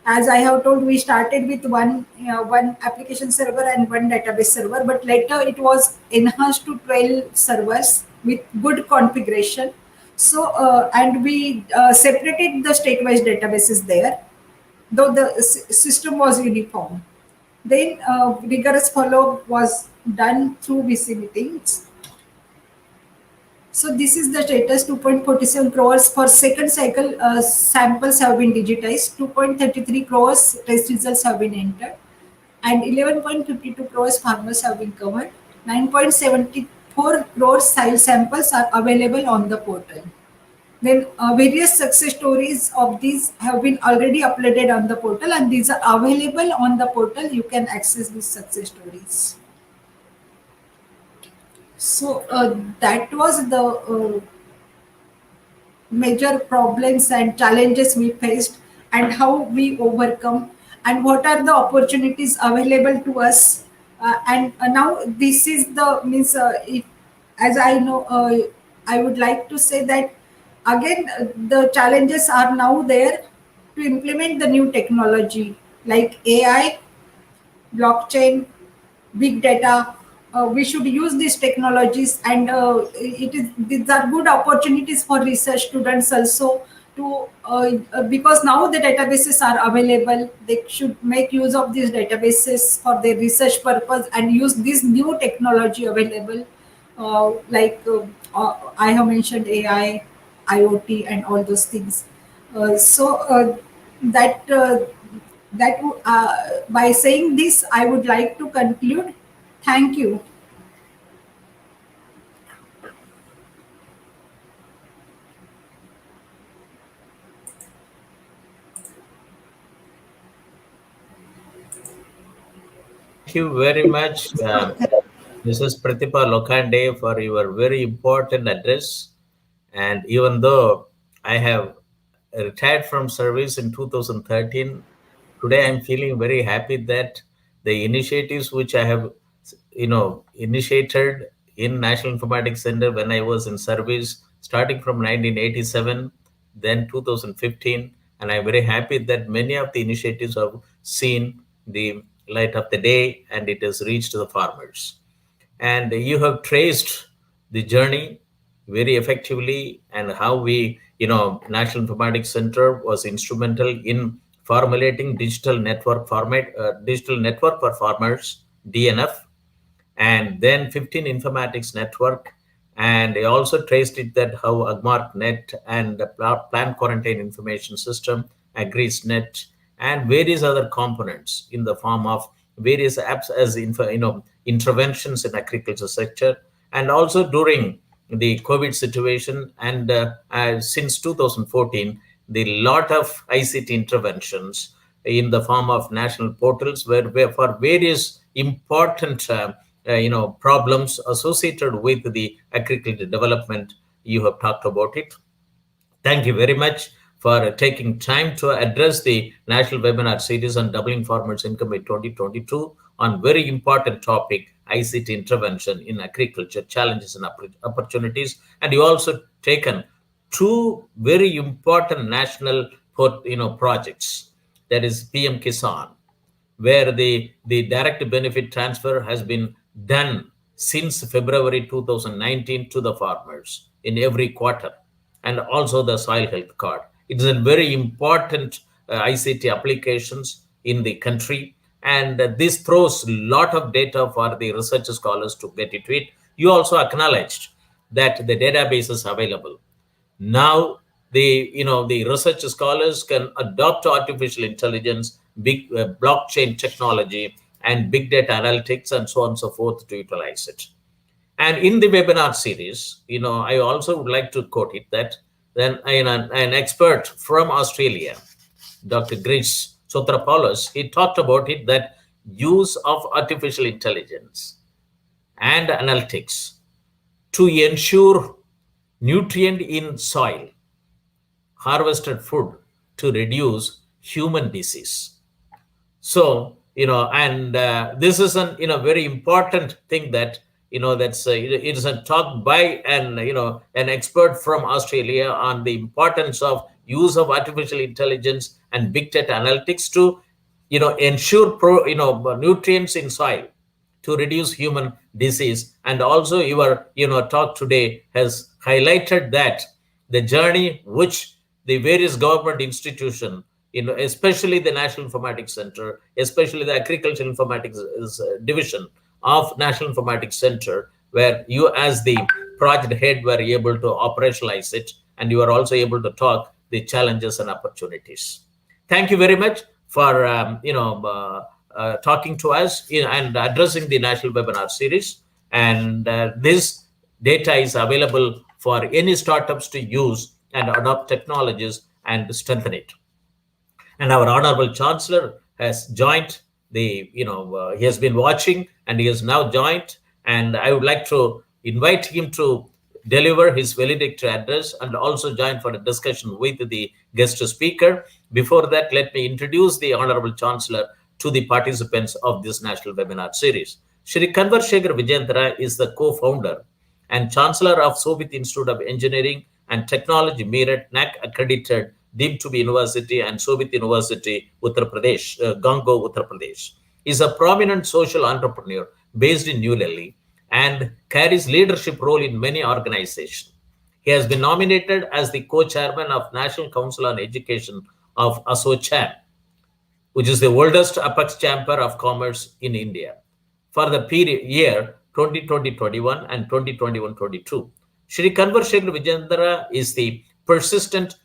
As I have told, we started with one application server and one database server, but later it was enhanced to 12 servers with good configuration. So, and we separated the state-wise databases there, though the system was uniform. Then rigorous follow-up was done through VC meetings. So this is the status. 2.47 crores for second cycle samples have been digitized. 2.33 crores test results have been entered, and 11.52 crores farmers have been covered. 9.74 4 crore soil samples are available on the portal. Then various success stories of these have been already uploaded on the portal, and these are available on the portal. You can access these success stories. So that was the major problems and challenges we faced, and how we overcome, and what are the opportunities available to us. And now this is the means as I know, I would like to say that again, the challenges are now there to implement the new technology like AI, blockchain, big data. We should use these technologies, and these are good opportunities for research students also to because now the databases are available. They should make use of these databases for their research purpose and use this new technology available, I have mentioned AI, IoT, and all those things. So that that by saying this, I would like to conclude. Thank you. Thank you very much, Mrs. Pratibha Lokhande, for your very important address. And even though I have retired from service in 2013, today I'm feeling very happy that the initiatives which I have, initiated in National Informatics Center when I was in service, starting from 1987, then 2015, and I'm very happy that many of the initiatives have seen the light of the day and it has reached the farmers. And you have traced the journey very effectively, and how we, National Informatics Center was instrumental in formulating digital network for farmers, DNF, and then 15 informatics network. And I also traced it that how AgmarkNet and the plant quarantine information system, AgrisNet, and various other components in the form of various apps as interventions in agriculture sector. And also during the COVID situation, and since 2014, the lot of ICT interventions in the form of national portals where for various important problems associated with the agriculture development. You have talked about it. Thank you very much for taking time to address the national webinar series on doubling farmers' income by 2022 on very important topic, ICT intervention in agriculture, challenges and opportunities. And you also taken two very important national projects, that is PM Kisan, where the direct benefit transfer has been done since February 2019 to the farmers in every quarter, and also the soil health card. It is a very important ICT applications in the country, and this throws a lot of data for the research scholars to get into it. You also acknowledged that the database is available. Now the research scholars can adopt artificial intelligence, big blockchain technology, and big data analytics, and so on and so forth, to utilize it. And in the webinar series, I also would like to quote it that then an expert from Australia, Dr. Grish Sotropoulos, he talked about it that use of artificial intelligence and analytics to ensure nutrient in soil, harvested food, to reduce human disease. So, and this is an very important thing that that's it is a talk by an expert from Australia on the importance of use of artificial intelligence and big data analytics to ensure nutrients in soil, to reduce human disease. And also your talk today has highlighted that the journey which the various government institutions, especially the National Informatics Center, especially the Agricultural Informatics Division of National Informatics Center, where you as the project head were able to operationalize it, and you are also able to talk the challenges and opportunities. Thank you very much for talking to us and addressing the national webinar series. And this data is available for any startups to use and adopt technologies and strengthen it. And our honorable chancellor has joined he has been watching and he has now joined, and I would like to invite him to deliver his valedictory address and also join for a discussion with the guest speaker. Before that, let me introduce the honorable chancellor to the participants of this national webinar series. Shri Kunwar Vijendra is the co-founder and Chancellor of Shobhit Institute of Engineering and Technology, Meerut, NAC accredited, deemed to be University, and Shobhit University, Uttar Pradesh, Gango, Uttar Pradesh. He is a prominent social entrepreneur based in New Delhi and carries leadership role in many organizations. He has been nominated as the co-chairman of National Council on Education of ASSOCHAM, which is the oldest apex chamber of commerce in India, for the period year 2020-21 and 2021-22. Shri Kunwar Vijendra is a persistent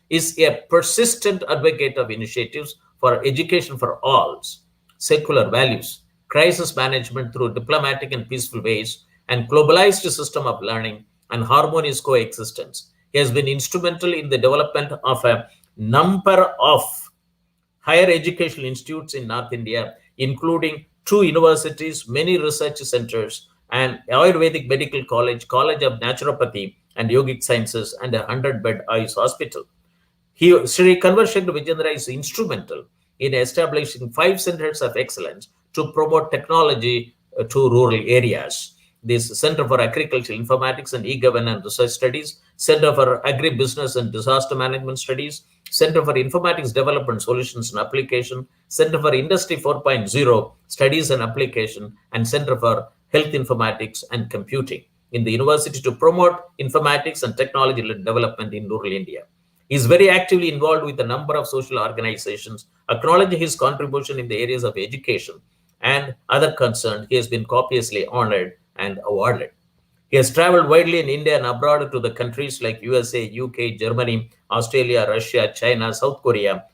advocate of initiatives for education for all, secular values, crisis management through diplomatic and peaceful ways, and globalized system of learning and harmonious coexistence. He has been instrumental in the development of a number of higher educational institutes in North India, including 2 universities, many research centers, and Ayurvedic Medical College, College of Naturopathy and Yogic Sciences, and a 100-bed ICE hospital. Sri Kunwar Vijendra is instrumental in establishing 5 centers of excellence to promote technology to rural areas. This Center for Agricultural Informatics and E-Governance Research Studies, Center for Agribusiness and Disaster Management Studies, Center for Informatics Development Solutions and Application, Center for Industry 4.0 Studies and Application, and Center for Health Informatics and Computing in the university to promote informatics and technology development in rural India. He is very actively involved with a number of social organizations, acknowledging his contribution in the areas of education and other concerns. He has been copiously honored and awarded. He has traveled widely in India and abroad to the countries like USA, UK, Germany, Australia, Russia, China, South Korea,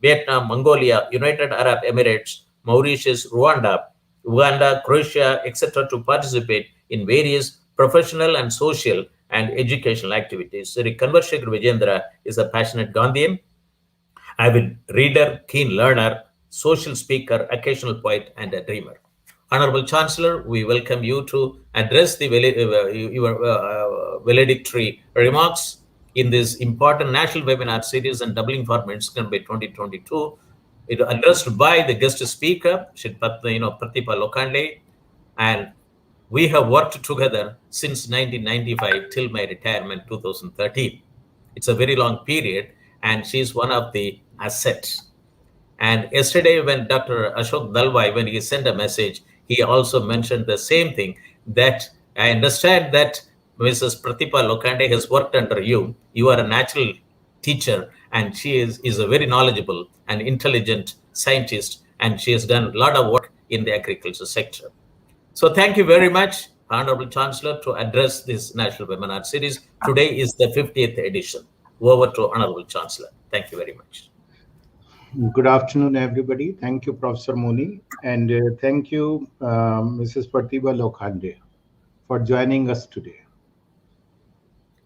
Vietnam, Mongolia, United Arab Emirates, Mauritius, Rwanda, Uganda, Croatia, etc. to participate in various professional and social and educational activities. Sri Kunwar Vijendra is a passionate Gandhian, avid reader, keen learner, social speaker, occasional poet, and a dreamer. Honorable Chancellor, we welcome you to address the valedictory remarks in this important national webinar series and doubling formats by 2022. It addressed by the guest speaker, Pratibha Lokhande, and we have worked together since 1995 till my retirement 2013. It's a very long period, and she's one of the assets. And yesterday, when Dr. Ashok Dalwai, when he sent a message, he also mentioned the same thing, that I understand that Mrs. Pratibha Lokhande has worked under you. You are a natural teacher, and she is a very knowledgeable and intelligent scientist, and she has done a lot of work in the agriculture sector. So thank you very much, Honorable Chancellor, to address this national webinar series. Today is the 50th edition. Over to Honorable Chancellor. Thank you very much. Good afternoon, everybody. Thank you, Professor Moni, and thank you, Mrs. Pratibha Lokhande, for joining us today.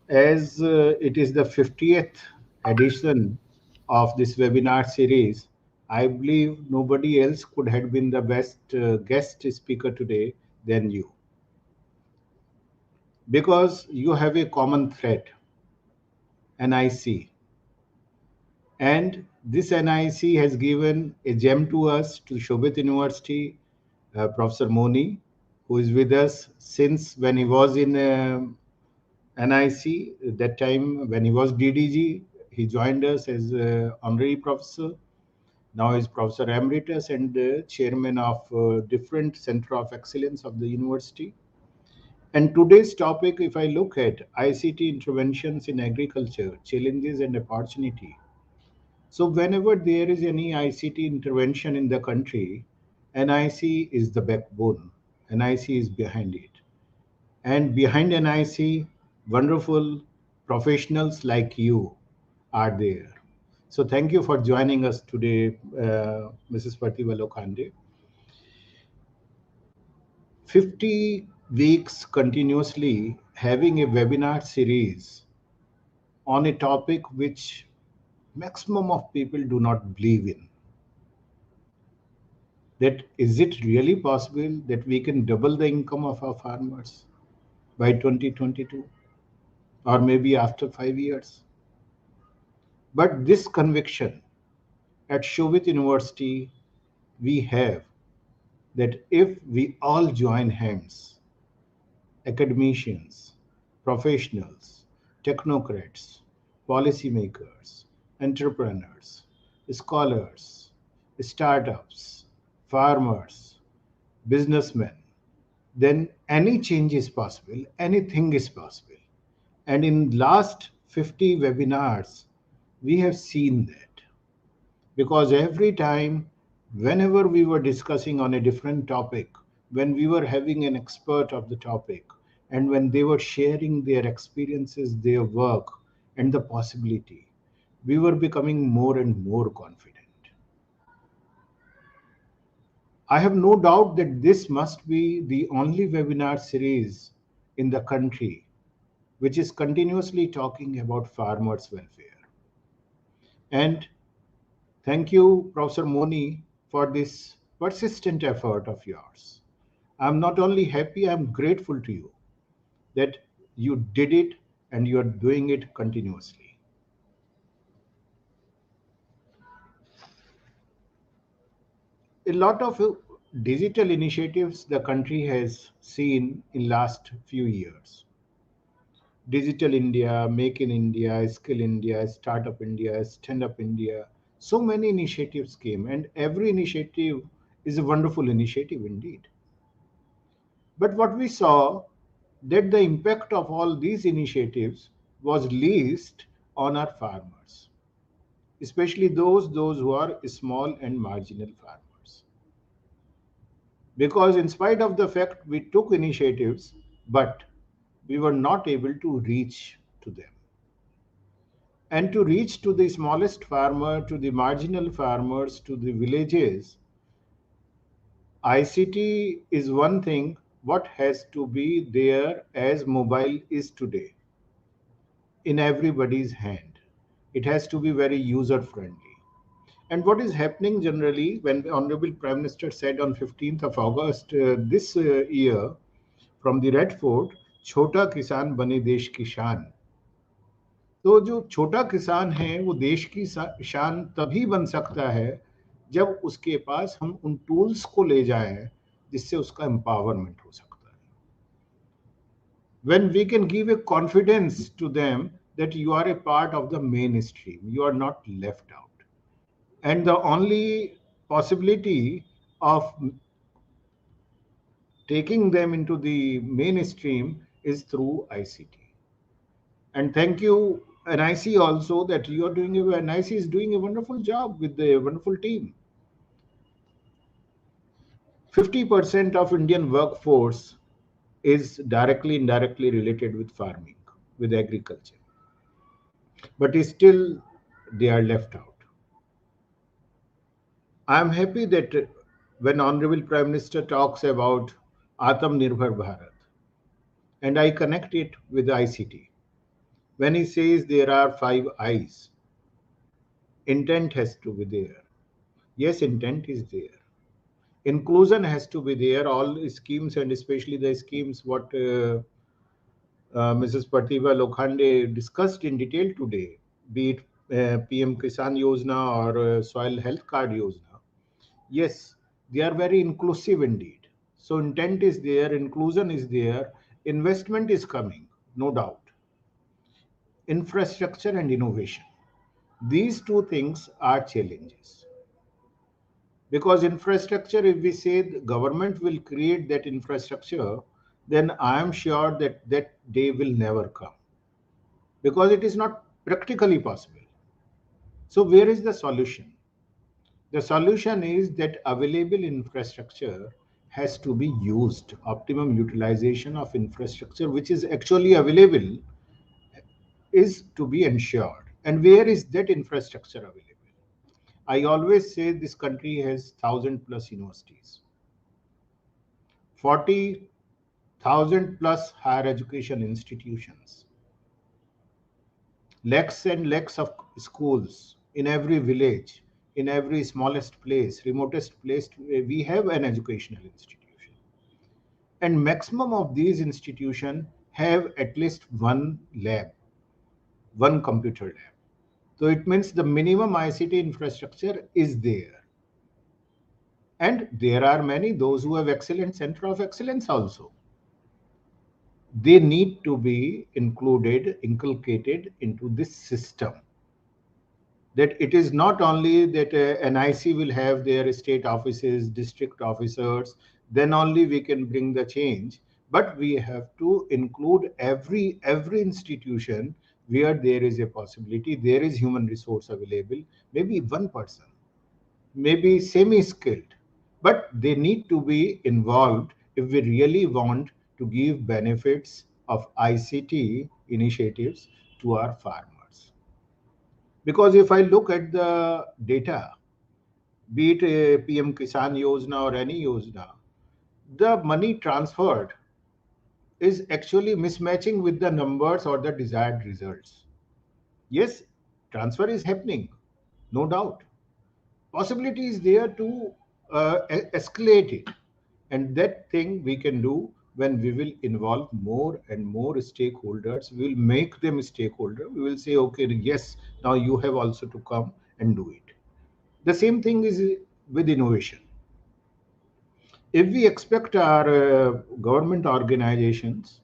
As it is the 50th edition of this webinar series, I believe nobody else could have been the best guest speaker today than you, because you have a common thread, NIC. And this NIC has given a gem to us, to Shobhit University, Professor Moni, who is with us since when he was in NIC. That time when he was DDG, he joined us as honorary professor. Now he's Professor Emeritus and chairman of different Center of Excellence of the university. And today's topic, if I look at ICT interventions in agriculture, challenges and opportunity. So whenever there is any ICT intervention in the country, NIC is the backbone. NIC is behind it. And behind NIC, wonderful professionals like you are there. So thank you for joining us today, Mrs. Pratibha Lokhande. 50 weeks continuously having a webinar series on a topic which maximum of people do not believe in. That is it really possible that we can double the income of our farmers by 2022 or maybe after 5 years? But this conviction at Shobhit University we have that if we all join hands, academicians, professionals, technocrats, policymakers, entrepreneurs, scholars, startups, farmers, businessmen, then any change is possible, anything is possible. And in last 50 webinars, we have seen that. Because every time, whenever we were discussing on a different topic, when we were having an expert of the topic, and when they were sharing their experiences, their work, and the possibility, we were becoming more and more confident. I have no doubt that this must be the only webinar series in the country which is continuously talking about farmers' welfare. And thank you, Professor Moni, for this persistent effort of yours. I'm not only happy, I'm grateful to you that you did it and you are doing it continuously. A lot of digital initiatives the country has seen in last few years. Digital India, Make in India, Skill India, Startup India, Stand Up India. So many initiatives came, and every initiative is a wonderful initiative indeed. But what we saw that the impact of all these initiatives was least on our farmers, especially those who are small and marginal farmers. Because in spite of the fact we took initiatives, but we were not able to reach to them. And to reach to the smallest farmer, to the marginal farmers, to the villages, ICT is one thing what has to be there as mobile is today in everybody's hand. It has to be very user friendly. And what is happening generally when the Honorable Prime Minister said on 15th of August this year from the Red Fort, Chota Kisan Bane Desh Ki Shaan. तो जो छोटा किसान है वो देश की शान तभी बन सकता है जब उसके पास हम उन टूल्स को ले जाएं जिससे उसका एम्पावरमेंट हो सकता है. When we can give a confidence to them that you are a part of the mainstream, you are not left out. And the only possibility of taking them into the mainstream is through ICT. And thank you, NIC also, that you are doing, NIC is doing a wonderful job with the wonderful team. 50% of Indian workforce is directly, indirectly related with farming, with agriculture. But still, they are left out. I am happy that when Honorable Prime Minister talks about Atmanirbhar Bharat, and I connect it with ICT. When he says there are 5 I's, intent has to be there. Yes, intent is there. Inclusion has to be there. All schemes, and especially the schemes what Mrs. Pratibha Lokhande discussed in detail today, be it PM Kisan Yojana or Soil Health Card Yojana. Yes, they are very inclusive indeed. So intent is there, inclusion is there, investment is coming, no doubt. Infrastructure and innovation. These two things are challenges. Because infrastructure, if we say the government will create that infrastructure, then I am sure that that day will never come. Because it is not practically possible. So where is the solution? The solution is that available infrastructure has to be used. Optimum utilization of infrastructure which is actually available is to be ensured. And where is that infrastructure available? I always say this country has 1,000+ universities. 40,000 1,000 plus higher education institutions, lakhs and lakhs of schools in every village, in every smallest place, remotest place, we have an educational institution. And maximum of these institutions have at least one lab, one computer lab. So it means the minimum ICT infrastructure is there. And there are many, those who have excellent center of excellence also. They need to be included, inculcated into this system. That it is not only that an IC will have their state offices, district officers, then only we can bring the change. But we have to include every institution where there is a possibility, there is human resource available, maybe one person, maybe semi-skilled, but they need to be involved if we really want to give benefits of ICT initiatives to our farmers. Because if I look at the data, be it a PM Kisan Yojana or any Yojana, the money transferred is actually mismatching with the numbers or the desired results. Yes, transfer is happening, no doubt. Possibility is there to escalate it. And that thing we can do when we will involve more and more stakeholders. We will make them stakeholder. We will say, okay, yes, now you have also to come and do it. The same thing is with innovation. If we expect our government organizations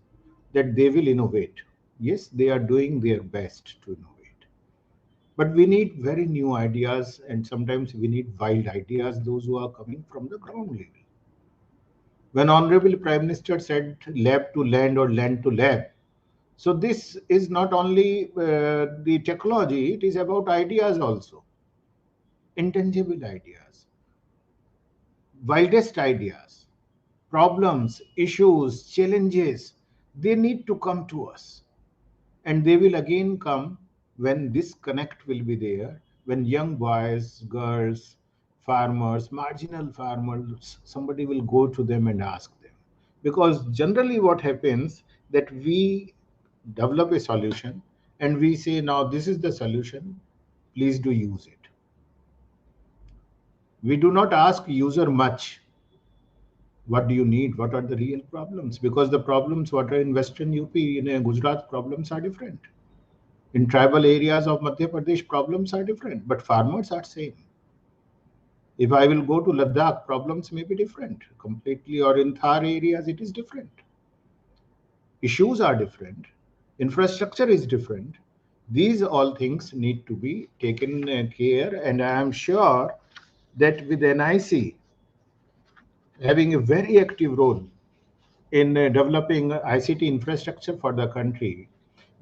that they will innovate, yes, they are doing their best to innovate. But we need very new ideas, and sometimes we need wild ideas, those who are coming from the ground level. When Honorable Prime Minister said lab to land or land to lab, so this is not only the technology, it is about ideas also, intangible ideas, wildest ideas, problems, issues, challenges, they need to come to us. And they will again come when this connect will be there, when young boys, girls, farmers, marginal farmers, somebody will go to them and ask them. Because generally what happens that we develop a solution and we say, now this is the solution, please do use it. We do not ask user much. What do you need? What are the real problems? Because the problems what are in Western UP, in Gujarat, problems are different. In tribal areas of Madhya Pradesh, problems are different, but farmers are same. If I will go to Ladakh, problems may be different completely, or in Thar areas, it is different. Issues are different. Infrastructure is different. These all things need to be taken care, and I am sure that with NIC having a very active role in developing ICT infrastructure for the country,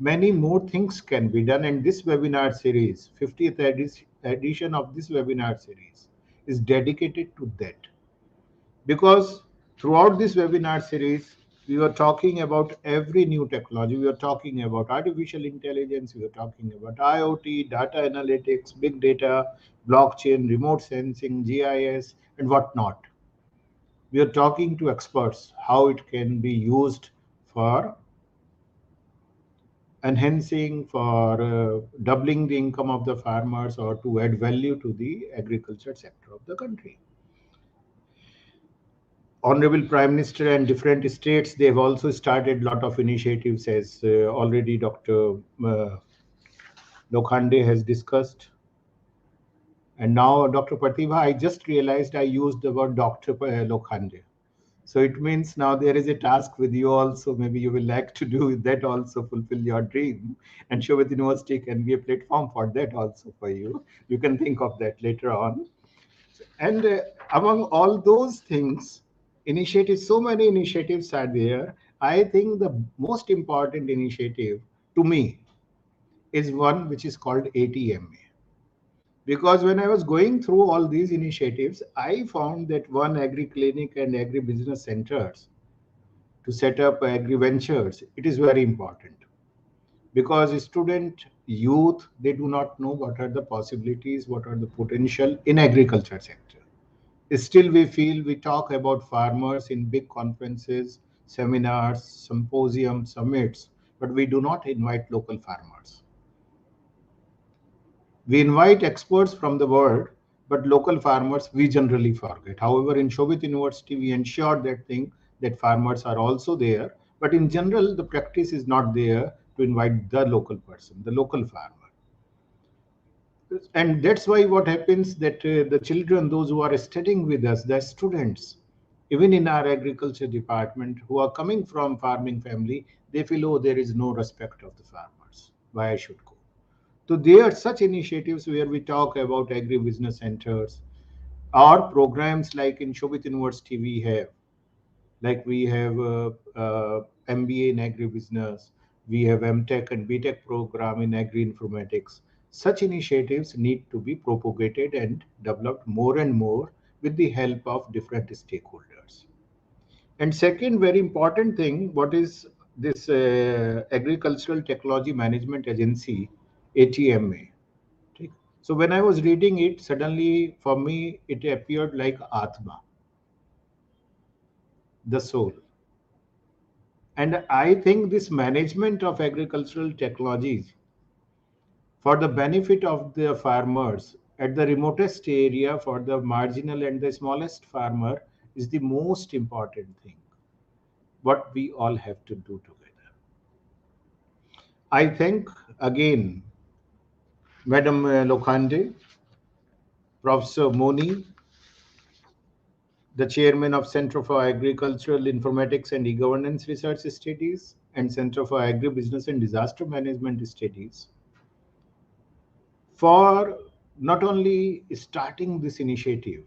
many more things can be done. And this webinar series, 50th edition of this webinar series, is dedicated to that. Because throughout this webinar series, we were talking about every new technology. We were talking about artificial intelligence. We were talking about IoT, data analytics, big data, blockchain, remote sensing, GIS, and whatnot. We are talking to experts how it can be used for enhancing, for doubling the income of the farmers, or to add value to the agriculture sector of the country. Honorable Prime Minister and different states, they've also started a lot of initiatives, as already Dr. Lokhande has discussed. And now, Dr. Pratibha, I just realized I used the word Dr. Lokhande. So it means now there is a task with you also. Maybe you will like to do that also, fulfill your dream. And Shobhit University can be a platform for that also for you. You can think of that later on. And among all those things, initiatives, so many initiatives are there. I think the most important initiative to me is one which is called ATMA. Because when I was going through all these initiatives, I found that one agri-clinic and agri-business centers to set up agri-ventures, it is very important. Because student, youth, they do not know what are the possibilities, what are the potential in agriculture sector. Still we feel we talk about farmers in big conferences, seminars, symposiums, summits, but we do not invite local farmers. We invite experts from the world, but local farmers we generally forget. However, in Shobhit University, we ensure that farmers are also there, but in general, the practice is not there to invite the local person, the local farmer. And that's why what happens that the children, those who are studying with us, the students, even in our agriculture department, who are coming from farming family, they feel, oh, there is no respect of the farmers. Why I should go? So there are such initiatives where we talk about agribusiness centers or programs like in Shobhit University we have. Like we have MBA in agribusiness, we have MTech and BTech program in agri-informatics. Such initiatives need to be propagated and developed more and more with the help of different stakeholders. And second, very important thing, what is this Agricultural Technology Management Agency, ATMA? So when I was reading it, suddenly for me, it appeared like Atma, the soul. And I think this management of agricultural technologies for the benefit of the farmers at the remotest area for the marginal and the smallest farmer is the most important thing, what we all have to do together. I thank again Madam Lokhande, Professor Moni, the chairman of Center for Agricultural Informatics and E-Governance Research Studies and Center for Agribusiness and Disaster Management Studies, for not only starting this initiative,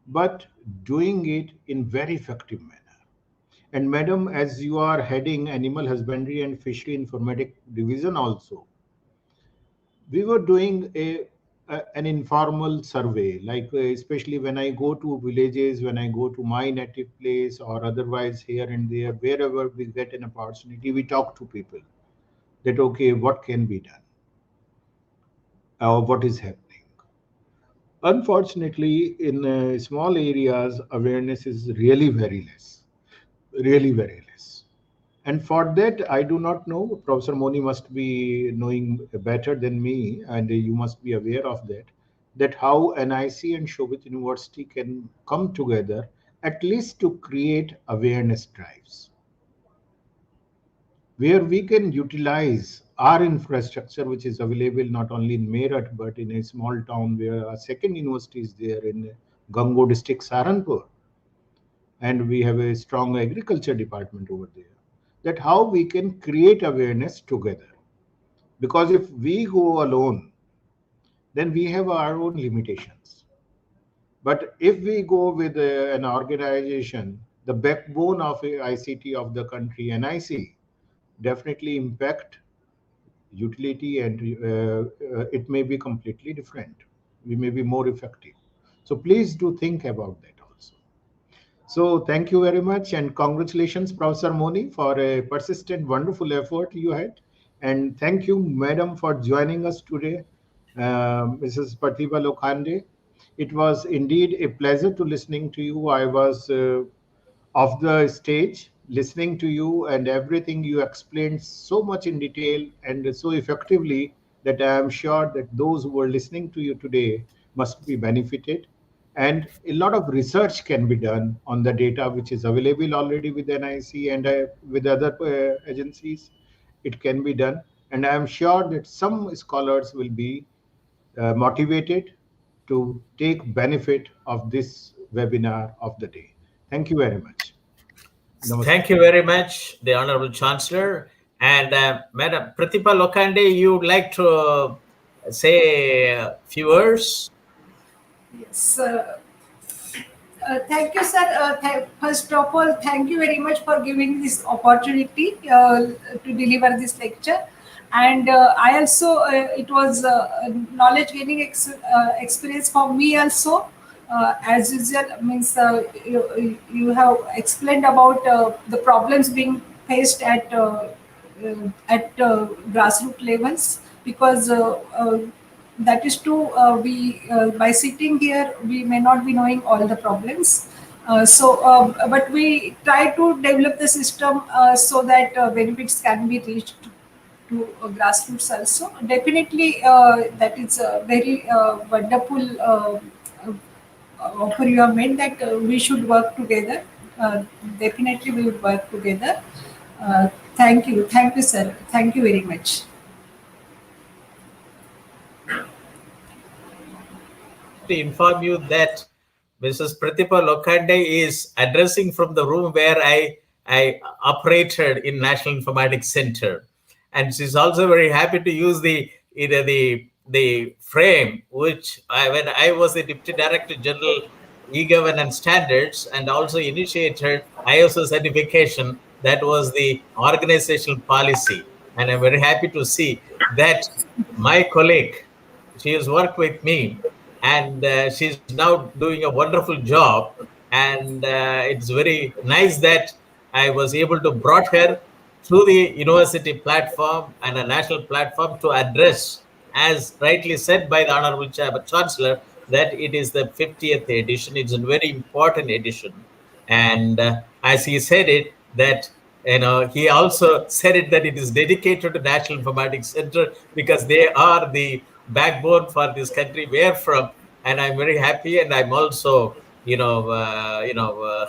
but doing it in very effective manner. And madam, as you are heading Animal Husbandry and Fishery Informatics Division also, we were doing an informal survey, like especially when I go to villages, when I go to my native place or otherwise here and there, wherever we get an opportunity, we talk to people that, okay, what can be done? What is happening? Unfortunately, in small areas, awareness is really very less, really very less. And for that, I do not know. Professor Moni must be knowing better than me, and you must be aware of that how NIC and Shobhit University can come together at least to create awareness drives, where we can utilize our infrastructure, which is available not only in Meerut, but in a small town where a second university is there in Gango district, Saharanpur. And we have a strong agriculture department over there. That how we can create awareness together. Because if we go alone, then we have our own limitations. But if we go with an organization, the backbone of ICT of the country, NIC, definitely impact utility and it may be completely different. We may be more effective. So please do think about that also. So thank you very much and congratulations, Professor Moni, for a persistent, wonderful effort you had. And thank you, Madam, for joining us today, Mrs. Pratibha Lokhande. It was indeed a pleasure to listening to you. I was off the stage listening to you, and everything you explained so much in detail and so effectively that I am sure that those who are listening to you today must be benefited. And a lot of research can be done on the data which is available already with NIC and with other agencies. It can be done, and I am sure that some scholars will be motivated to take benefit of this webinar of the day. Thank you very much. Namaste. Thank you very much, the Honorable Chancellor. And Madam Pratibha Lokhande, you would like to say a few words? Yes. Thank you, sir. First of all, thank you very much for giving this opportunity to deliver this lecture. And I also, it was a knowledge gaining experience for me also. As usual, means you have explained about the problems being faced at grassroots levels, because that is true. We by sitting here, we may not be knowing all the problems. But we try to develop the system so that benefits can be reached to grassroots also. Definitely, that is a very wonderful offer you have made, that we should work together. Definitely, we would work together. Thank you, sir. Thank you very much. To inform you that Mrs. Pratibha Lokhande is addressing from the room where I operated in National Informatics Center, and she's also very happy to use the frame which when I was the Deputy Director General e-governance standards and also initiated ISO certification. That was the organizational policy, and I'm very happy to see that my colleague, she has worked with me, and she's now doing a wonderful job. And it's very nice that I was able to brought her through the university platform and a national platform to address, as rightly said by the Honorable Chancellor, that it is the 50th edition. It's a very important edition. And as he said it, that he also said it that it is dedicated to National Informatics Center because they are the backbone for this country we're from. And I'm very happy, and I'm also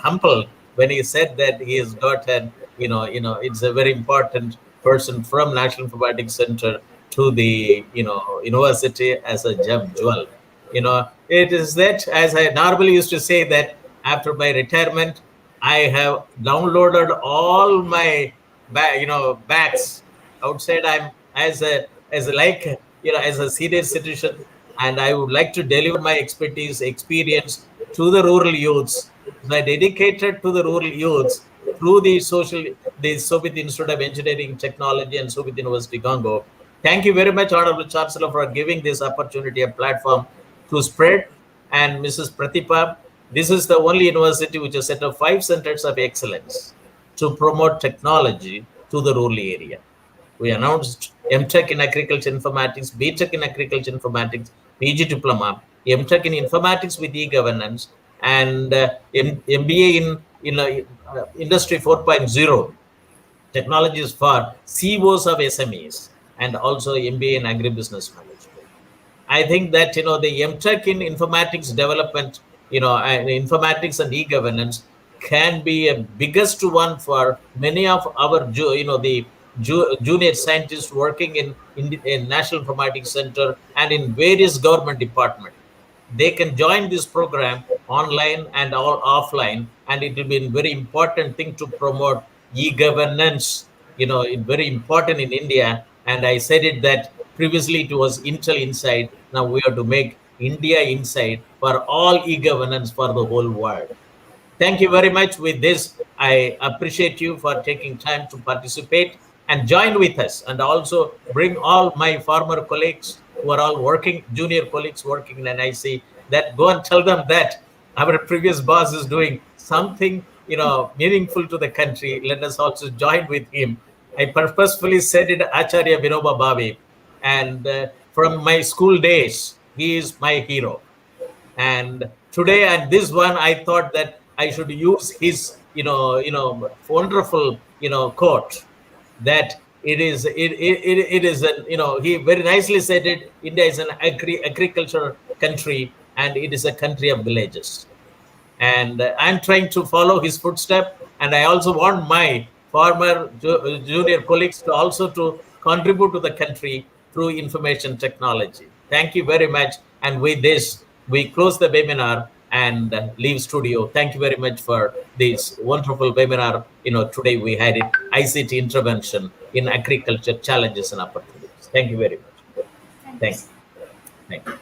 humbled when he said that he has got an it's a very important person from National Informatics Center to the university as a gem jewel. It is that, as I normally used to say, that after my retirement, I have downloaded all my bags outside. I'm as a senior citizen, and I would like to deliver my experience to the rural youths. So I dedicated to the rural youths through the Shobhit Institute of Engineering Technology and Shobhit University, Congo. Thank you very much, Honorable Chancellor, for giving this opportunity a platform to spread. And Mrs. Pratibha, this is the only university which has set up 5 centers of excellence to promote technology to the rural area. We announced MTech in Agriculture Informatics, BTech in Agriculture Informatics, PG Diploma, MTech in Informatics with e-governance, and MBA in Industry 4.0, technologies for CEOs of SMEs, and also MBA in Agribusiness Management. I think that the MTech in informatics development, and informatics and e-governance can be a biggest one for many of our junior scientists working in National Informatics Center and in various government departments. They can join this program online and all offline, and it will be a very important thing to promote e-governance. It's very important in India. And I said it that previously it was Intel Inside. Now we have to make India Inside for all e-governance for the whole world. Thank you very much. With this, I appreciate you for taking time to participate and join with us, and also bring all my former colleagues who are all working, junior colleagues working in NIC, that go and tell them that our previous boss is doing something meaningful to the country. Let us also join with him. I purposefully said it, Acharya Vinoba Bhave, and from my school days, he is my hero. And today, at this one, I thought that I should use his wonderful quote, that it is he very nicely said it. India is an agricultural country, and it is a country of villages. And I'm trying to follow his footsteps. And I also want my former junior colleagues to also to contribute to the country through information technology. Thank you very much. And with this, we close the webinar and leave studio. Thank you very much for this wonderful webinar. Today we had it, ICT Intervention in Agriculture, Challenges and Opportunities. Thank you very much. Thank you.